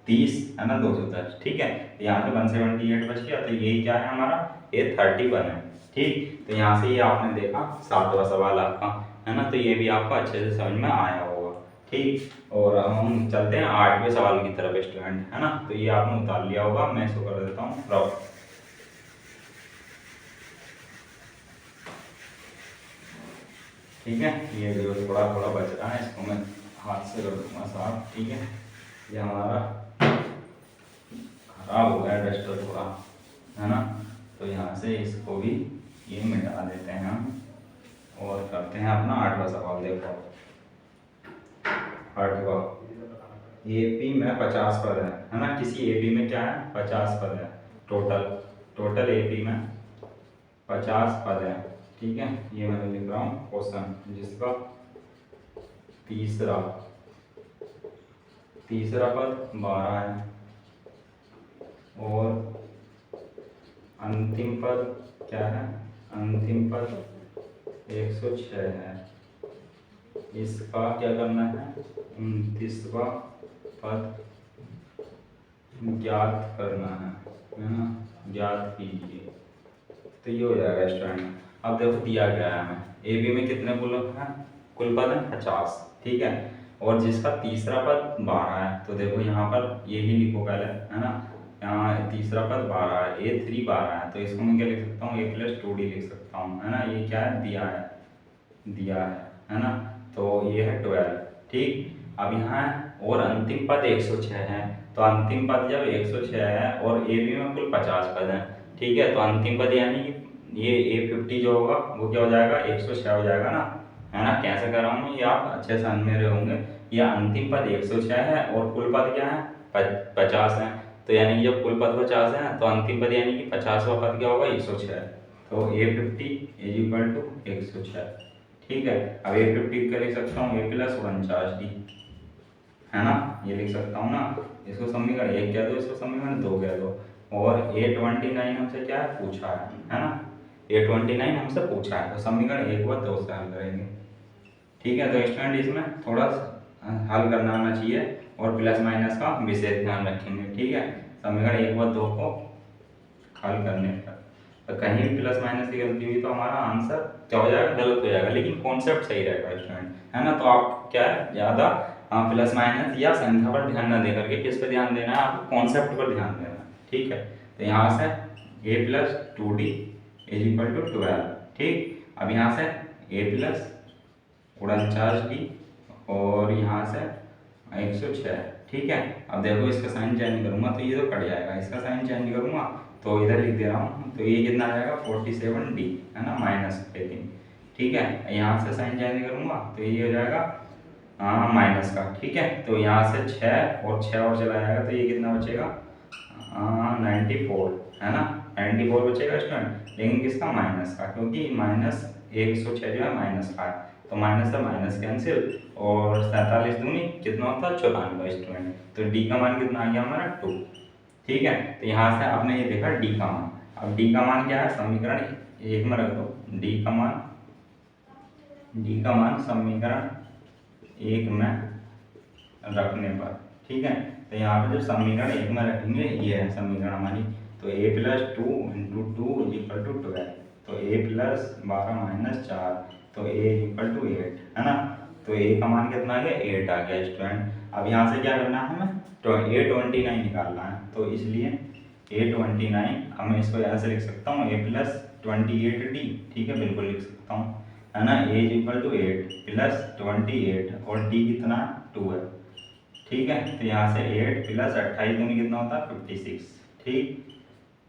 30, है ना, 210, ठीक है। तो यहाँ से 178 बच गया, तो ये क्या है हमारा, ये 31 है, ठीक। तो यहाँ से ये आपने देखा 7वां सवाल आपका, है ना। तो ये भी आपको अच्छे से समझ में आया होगा, ठीक। और अब हम चलते हैं 8वें सवाल की तरफ स्टूडेंट, है ना। तो ये आपने उतार लिया होगा, मैं इसको कर देता हूँ रफ, ठीक है। ये जो थोड़ा थोड़ा बच रहा है इसको मैं हाथ से कर दूंगा साफ, ठीक है। ये हमारा खराब हो गया डस्टर थोड़ा, है ना। तो यहाँ से इसको भी ये मिटा देते हैं हम और करते हैं अपना 8वां सवाल। देखो 8वां, एपी में 50 पद है ना। किसी एपी में क्या है 50 पद है, टोटल एपी में 50 पद है, ठीक है। ये मैं लिख रहा हूँ क्वेश्चन, जिसका तीसरा पद 12 है और अंतिम पद क्या है, अंतिम पद 106 है। इसका क्या करना है, 29वां पद ज्ञात करना है ना, ज्ञात कीजिए। तो ये हो जाएगा स्टूडेंट। अब देखो दिया गया है हमें ए बी में कितने कुल पद है 50, ठीक है। और जिसका तीसरा पद 12 है, तो देखो यहाँ पर ये ही लिखो पहले, है ना। यहाँ तीसरा पद 12 है, A3 12 है, तो इसको मैं क्या लिख सकता हूँ, A + 2D लिख सकता हूँ, है ना। ये क्या है दिया है ना। तो ये है 12, ठीक। अब यहाँ और अंतिम पद 106 है, तो अंतिम पद जब 106 है और ए बी में कुल 50 पद हैं, ठीक है। तो अंतिम पद यानी कि ये A50 जो होगा वो क्या हो जाएगा 106 हो जाएगा ना, है ना। कैसे कर रहा हूँ ये आप अच्छे समझ में रहे होंगे। ये अंतिम पद 106 है और कुल पद क्या है 50 है, तो यानी कि जब कुल पद 50 है तो अंतिम पद यानी कि 50वां पद क्या होगा 106, तो A50 = 106, ठीक है। अब A50 क्या लिख सकता हूँ, A + 49D, है ना। ये लिख सकता हूँ ना, इसको समीकरण 1 कह दो, इसको समीकरण 2 कह दो। और A29 हमसे क्या है पूछा है ना। A29 हमसे पूछा है, तो समीकरण 1 व 2 से हल करेंगे, ठीक है। तो स्टूडेंट इसमें थोड़ा हल करना आना चाहिए और प्लस माइनस का विशेष ध्यान रखेंगे, ठीक है। समीकरण 1 व 2 को हल करने पर तो कहीं भी प्लस माइनस की गलती हुई तो हमारा आंसर क्या हो जाएगा, गलत हो जाएगा, लेकिन कॉन्सेप्ट सही रहेगा स्टूडेंट, है ना। तो आप क्या है ज़्यादा प्लस माइनस या संख्या पर ध्यान न दे करके किस पर ध्यान देना है, आपको कॉन्सेप्ट पर ध्यान देना है, ठीक है। तो यहाँ से A + 2D = 12, ठीक। अब यहाँ से A + 49D और यहाँ से 106, ठीक है। अब देखो इसका साइन चेंज करूँगा तो ये तो कट जाएगा, इसका साइन चेंज करूँगा तो इधर लिख दे रहा हूँ, तो ये कितना आ जाएगा 47D, है ना, -18, ठीक है। यहाँ से साइन चेंज करूँगा तो ये हो जाएगा माइनस का, ठीक है। तो यहाँ से 6 और चला जाएगा तो ये कितना बचेगा 94, है ना, 94 बचेगा स्टूडेंट, लेकिन किसका माइनस का, क्योंकि -106 जो है माइनस का है, तो माइनस से माइनस कैंसिल और 47 दूनी कितना होता है 94 स्टूडेंट। तो डी का मान कितना आ गया हमारा 2, ठीक है। तो यहाँ से आपने ये देखा डी का मान। अब डी का मान क्या है, समीकरण 1 में रख दो डी का मान समीकरण 1 में रखने पर, ठीक है। तो यहाँ पे जब समीकरण 1 में रखेंगे, ये है समीकरण हमारी, तो A + 2 × 2 = 12, तो A + 12 - 4, तो A = 8, है ना। तो A का मान कितना आ गया 8 आ गया स्टूडेंट। अब यहाँ से क्या करना है हमें, तो A29 निकालना है, तो इसलिए A29, अब मैं इसको यहाँ से लिख सकता हूँ A प्लस 28D, ठीक है, बिल्कुल लिख सकता हूँ, है ना। A इक्वल टू 8 प्लस 28 और D कितना 2 है, ठीक है। तो यहाँ से 8 प्लस 28 दूनी कितना होता है 56, ठीक।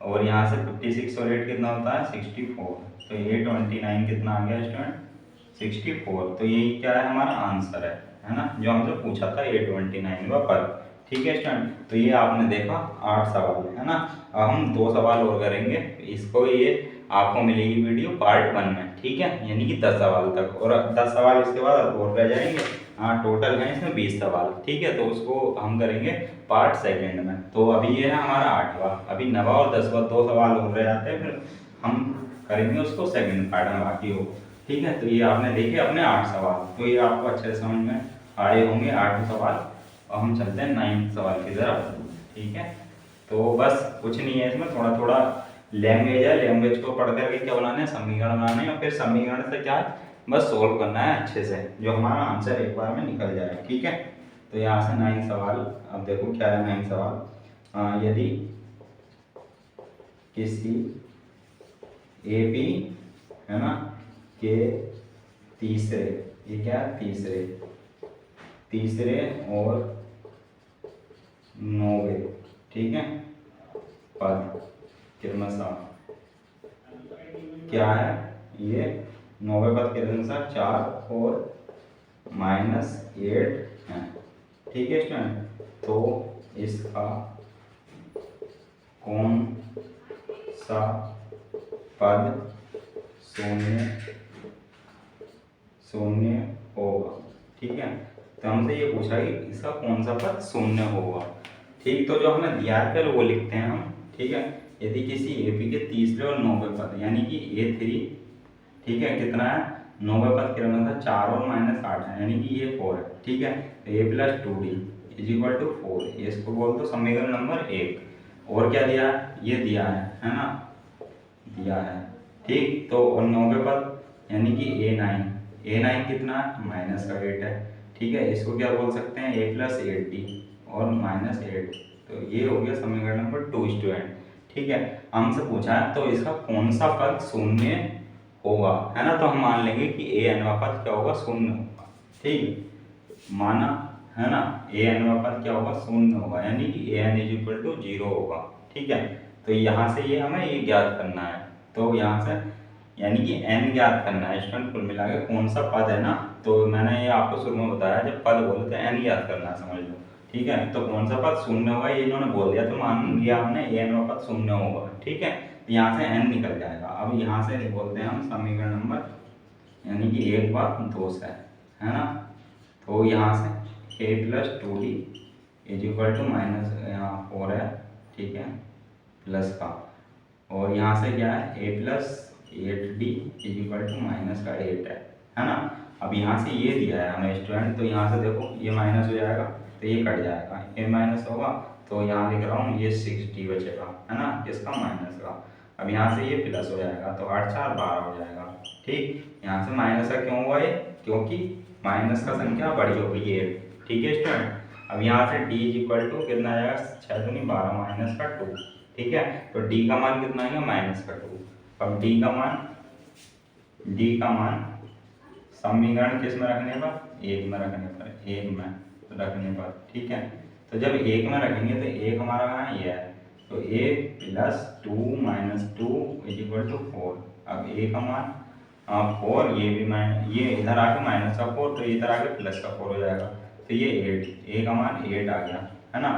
और यहाँ से 56 और 8 कितना होता है 64, तो A29 कितना आ गया स्टूडेंट 64। तो यही क्या है हमारा आंसर है ना, जो हमसे पूछा था A29 का पद, ठीक है स्टूडेंट। तो ये आपने देखा 8 सवाल, है ना। अब हम 2 सवाल और करेंगे, इसको ये आपको मिलेगी वीडियो पार्ट 1 में, ठीक है, यानी कि 10 सवाल तक, और 10 सवाल इसके बाद और रह जाएंगे। हाँ, टोटल है इसमें 20 सवाल, ठीक है। तो उसको हम करेंगे पार्ट 2 में। तो अभी ये है हमारा 8वां, अभी 9वां और 10वां 2 सवाल और रह जाते हैं, फिर हम करेंगे उसको सेकंड पार्ट में बाकी हो, ठीक है। तो ये आपने देखे अपने 8 सवाल, तो ये आपको अच्छे से समझ में आए होंगे 8 सवाल। और हम चलते हैं 9 सवाल की तरफ, ठीक है। तो बस कुछ नहीं है इसमें, थोड़ा थोड़ा लैंग्वेज है, लैंग्वेज को पढ़ करके क्या बनाना है, समीकरण बनाने हैं, और फिर समीकरण से क्या है बस सोल्व करना है अच्छे से, जो हमारा आंसर एक बार में निकल जाए, ठीक है। तो यहाँ से 9 सवाल, अब देखो क्या है 9 सवाल। यदि किसी AP, है ना, के तीसरे, ये क्या है तीसरे और 9वें, ठीक है, पद क्रमशः क्या है, ये 9वें पद क्रमशः 4 और -8 है, ठीक है स्टूडेंट। तो इसका कौन सा पद शून्य होगा, ठीक है। तो हमसे ये पूछा कि इसका कौन सा पद शून्य होगा, ठीक। तो जो हमें दिया है पहले वो लिखते हैं हम, ठीक है। यदि किसी AP के तीसरे और 9वें पद, यानी कि A3, ठीक है, कितना है 9वें पद क्रमशः 4 और -8 है, यानी कि ये 4 है, ठीक है। तो A plus 2D is equal to 4, ये इसको बोल दो समीकरण नंबर 1। और क्या दिया है, ये दिया है ना, दिया है, ठीक। तो और 9वें पद यानी कि A9 कितना है -8 है, ठीक है। इसको क्या बोल सकते हैं A प्लस 8D और -8, तो ये हो गया समीकरण नंबर 2 स्टूडेंट, ठीक है। हमसे पूछा है तो इसका कौन सा पद शून्य होगा, है ना। तो हम मान लेंगे कि AN का पद क्या होगा शून्य होगा, ठीक, माना, है ना। AN का पद क्या होगा शून्य होगा, यानी कि AN इज इक्वल टू 0 होगा, ठीक है। तो यहाँ से ये हमें ये ज्ञात करना है, तो यहाँ से यानी कि n ज्ञात करना है स्टूडेंट, कुल मिला के कौन सा पद है ना। तो मैंने ये आपको शुरू में बताया, जब पद बोले तो n ज्ञात करना है, समझ लो, ठीक है। तो कौन सा पद शून्य होगा ये इन्होंने बोल दिया, तो मान लिया हमने AN का पद शून्य होगा, ठीक है। तो यहाँ से n निकल जाएगा। अब यहाँ से बोलते हैं हम समीकरण नंबर, यानी कि 1 बार 2 से, है ना। तो यहाँ से A plus 2D is equal to -4 है, ठीक है, प्लस का, और यहाँ से क्या है A plus 8D is equal to -8 है ना। अब यहाँ से ये दिया है हमें स्टूडेंट, तो यहाँ से देखो ये माइनस हो जाएगा, तो ये कट जाएगा, ये माइनस होगा, तो यहाँ लिख रहा हूँ ये 6D बचेगा, है ना, इसका माइनस का। अब यहाँ से ये प्लस हो जाएगा, तो 8 4 12 हो जाएगा, ठीक। यहाँ से माइनस का क्यों हुआ ये, क्योंकि माइनस का संख्या बड़ी हो गई है, ठीक है स्टूडेंट। अब यहाँ से D इज इक्वल टू कितना आ जाएगा 6 दूनी 12 -2, ठीक है। तो D का मान कितना आएगा -2। अब D का मान समीकरण किस में रखने पर, 1 में रखने पर, ठीक है। तो जब 1 में रखेंगे तो 1 हमारा कहाँ है, ये है, तो A plus 2 -2 is equal to 4। अब A का मान 4, ये भी ये इधर आके -4, तो इधर आके प्लस का 4 हो जाएगा, तो ये 8, A का मान 8 आ गया, है ना।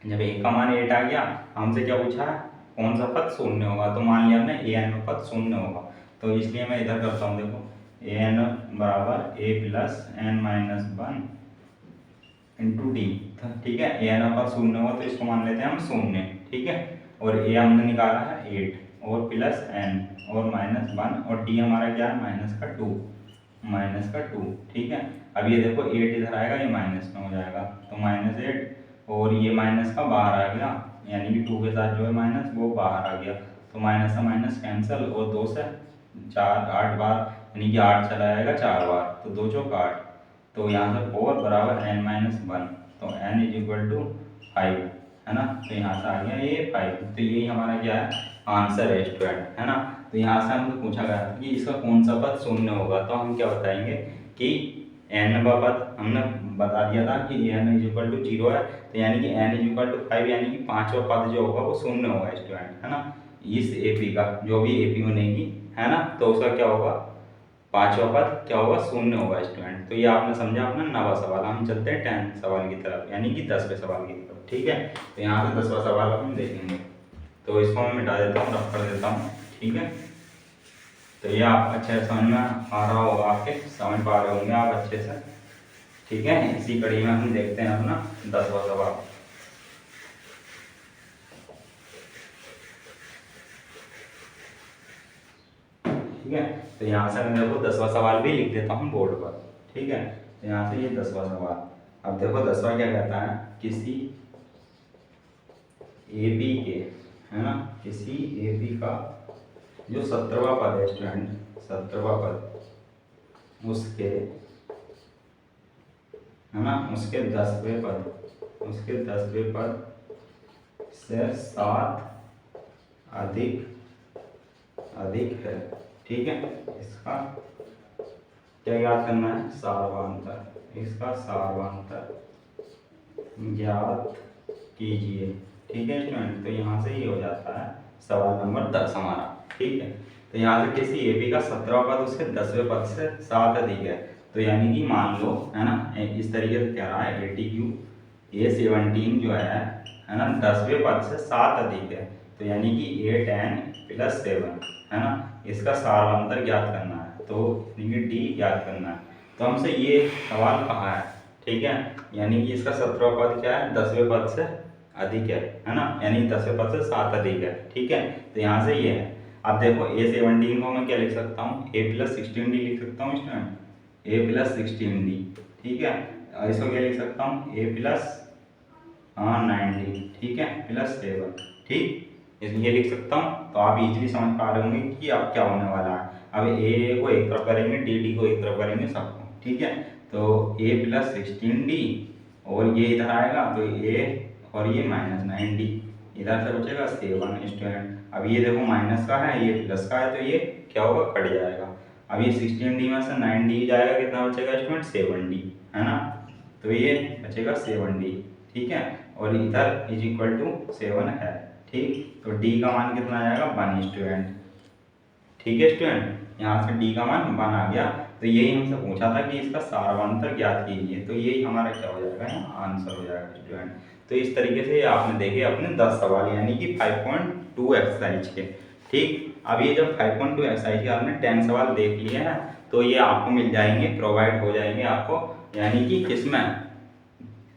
जब A का मान 8 आ गया, हमसे क्या पूछा है कौन सा पद शून्य होगा, तो मान लिया हमने AN में पद शून्य होगा, तो इसलिए मैं इधर करता हूँ, देखो AN बराबर A plus n-1 into D, ठीक है। AN का पद शून्य होगा तो इसको मान लेते हैं हम शून्य, ठीक है। और A हमने निकाला है 8 और प्लस n और -1, और D हमारा क्या है -2, ठीक है। अब ये देखो 8 इधर आएगा, ये माइनस में हो जाएगा, तो -8, और ये माइनस का बाहर आ गया, यानी कि 2 के साथ जो है माइनस वो बाहर आ गया, तो माइनस से माइनस कैंसिल, और 2 से 4 8 बार, यानी कि 8 चला जाएगा 4 बार, तो 2 चौक 8, तो यहाँ से 4 बराबर n-1, तो n इज इक्वल टू 5, है ना। तो यहाँ से आ गया ये 5, तो यही हमारा क्या है आंसर है स्टूडेंट, है ना। तो यहाँ से हमसे पूछा गया कि इसका कौन सा पद शून्य होगा, तो हम क्या बताएंगे कि n पद हमने बता दिया था कि n इक्वल टू 0 है, तो यानी कि n इक्वल टू 5, यानी कि पांचवा पद जो होगा वो शून्य होगा स्टूडेंट, है ना। इस AP का जो भी AP बनेगी, है ना, तो उसका क्या होगा पांचवा पद क्या होगा शून्य होगा स्टूडेंट। तो ये आपने समझा अपना 9वां सवाल। हम चलते हैं 10 सवाल की तरफ, यानी कि 10वें सवाल की तरफ, ठीक है। तो यहाँ से 10वां सवाल हम देखेंगे, तो इसको मैं मिटा देता हूँ, रफ कर देता हूँ, ठीक है। तो ये आप अच्छे से समझ में आ रहा होगा, आपके समझ पा रहे होंगे आप अच्छे से, ठीक है। इसी कड़ी में हम देखते हैं अपना 10वां सवाल। ठीक है, तो यहाँ से मैं देखो 10वां सवाल भी लिख देता हूँ बोर्ड पर, ठीक है। तो यहाँ से ये 10वां सवाल, अब देखो 10वां क्या कहता है, किसी AP के, है ना, किसी AP का जो 17वां पद है स्टूडेंट, 17वां पद उसके, है ना, उसके 10वें पद, उसके 10वें पद से 7 अधिक है, ठीक है। इसका क्या याद करना है, सारवांतर, इसका सारवांतर ज्ञात कीजिए, ठीक है स्टूडेंट। तो यहाँ से ये हो जाता है सवाल नंबर 10 हमारा, ठीक है। तो यहाँ से किसी AP का 17वां पद उसके 10वें पद से 7 अधिक है, तो यानी कि मान लो, है ना, इस तरीके से कह रहा है ATQ A17 जो है ना, 10वें पद से 7 अधिक है, तो यानी कि A10 + 7, है ना, इसका सारवांतर ज्ञात करना है, तो यानी D ज्ञात करना है। तो हमसे ये सवाल कहा है, ठीक है, यानी कि इसका 17वां पद क्या है 10वें पद से अधिक है ना, यानी 10वें पद से 7 अधिक है, ठीक है। तो यहाँ से ये है, अब देखो A17 को मैं क्या लिख सकता हूँ, A + 16D लिख सकता हूँ स्टूडेंट, A + 16D, ठीक है। इसको क्या लिख सकता हूँ, A + 9D, ठीक है, +7, ठीक, ये लिख सकता हूँ। तो आप इजीली समझ पा रहे होंगे कि अब क्या होने वाला है। अब A को एक तरफ करेंगे, D को एक तरफ करेंगे, सबको, ठीक है। तो A + 16D और ये इधर आएगा, तो A और ये -9D, इधर से बचेगा 7 स्टूडेंट। अब ये देखो माइनस का है, ये प्लस का है, तो ये क्या होगा कट जाएगा। अब ये 16D में से 9D जाएगा, कितना बचेगा स्टूडेंट 7D, है ना। तो ये बचेगा 7D, ठीक है, और इधर = 7 है, ठीक। तो D का मान कितना आएगा 1 स्टूडेंट, ठीक है स्टूडेंट। यहाँ से D का मान 1 आ गया। तो यही हमसे पूछा था कि इसका सारवांतर ज्ञात कीजिए, तो यही हमारा क्या हो जाएगा, यहाँ आंसर हो जाएगा स्टूडेंट। तो इस तरीके से आपने देखे अपने 10 सवाल, यानी कि 5.2 एक्सरसाइज के, ठीक। अब ये जब 5.2 एक्सरसाइज के आपने 10 सवाल देख लिए हैं, तो ये आपको मिल जाएंगे, प्रोवाइड हो जाएंगे आपको, यानी कि किसमें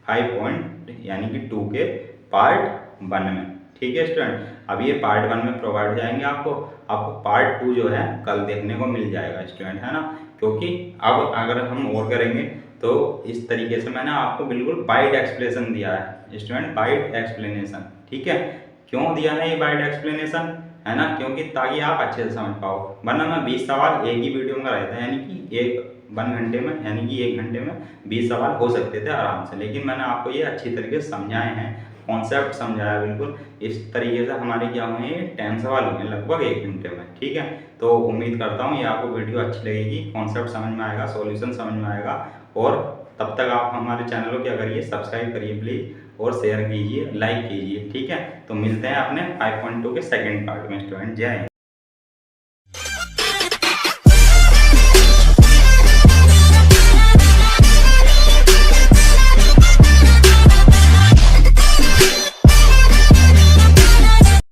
5.2 के पार्ट 1 में, ठीक है स्टूडेंट। अब ये पार्ट 1 में प्रोवाइड हो जाएंगे आपको पार्ट 2 जो है कल देखने को मिल जाएगा स्टूडेंट, है ना। क्योंकि अब अगर हम और करेंगे तो इस तरीके से मैंने आपको बिल्कुल बाइट एक्सप्लेनेशन दिया है स्टूडेंट, बाइट एक्सप्लेनेशन, ठीक है। क्यों दिया है ये बाइट एक्सप्लेनेशन, है ना, क्योंकि ताकि आप अच्छे से समझ पाओ, वरना मैं 20 सवाल एक ही वीडियो में रहता है, यानी कि 1 घंटे में, यानी कि 1 घंटे में 20 सवाल हो सकते थे आराम से, लेकिन मैंने आपको ये अच्छी तरीके से समझाए हैं, कॉन्सेप्ट समझाया बिल्कुल इस तरीके से। हमारे क्या हुए हैं 10 सवाल हुए लगभग 1 घंटे में, ठीक है। तो उम्मीद करता हूँ ये आपको वीडियो अच्छी लगेगी, कॉन्सेप्ट समझ में आएगा, सॉल्यूशन समझ में आएगा। और तब तक आप हमारे चैनल को क्या करिए, सब्सक्राइब करिए प्लीज़, और शेयर कीजिए, लाइक कीजिए, ठीक है। तो मिलते हैं अपने 5.2 के सेकंड पार्ट में स्टूडेंट। जय हिंद।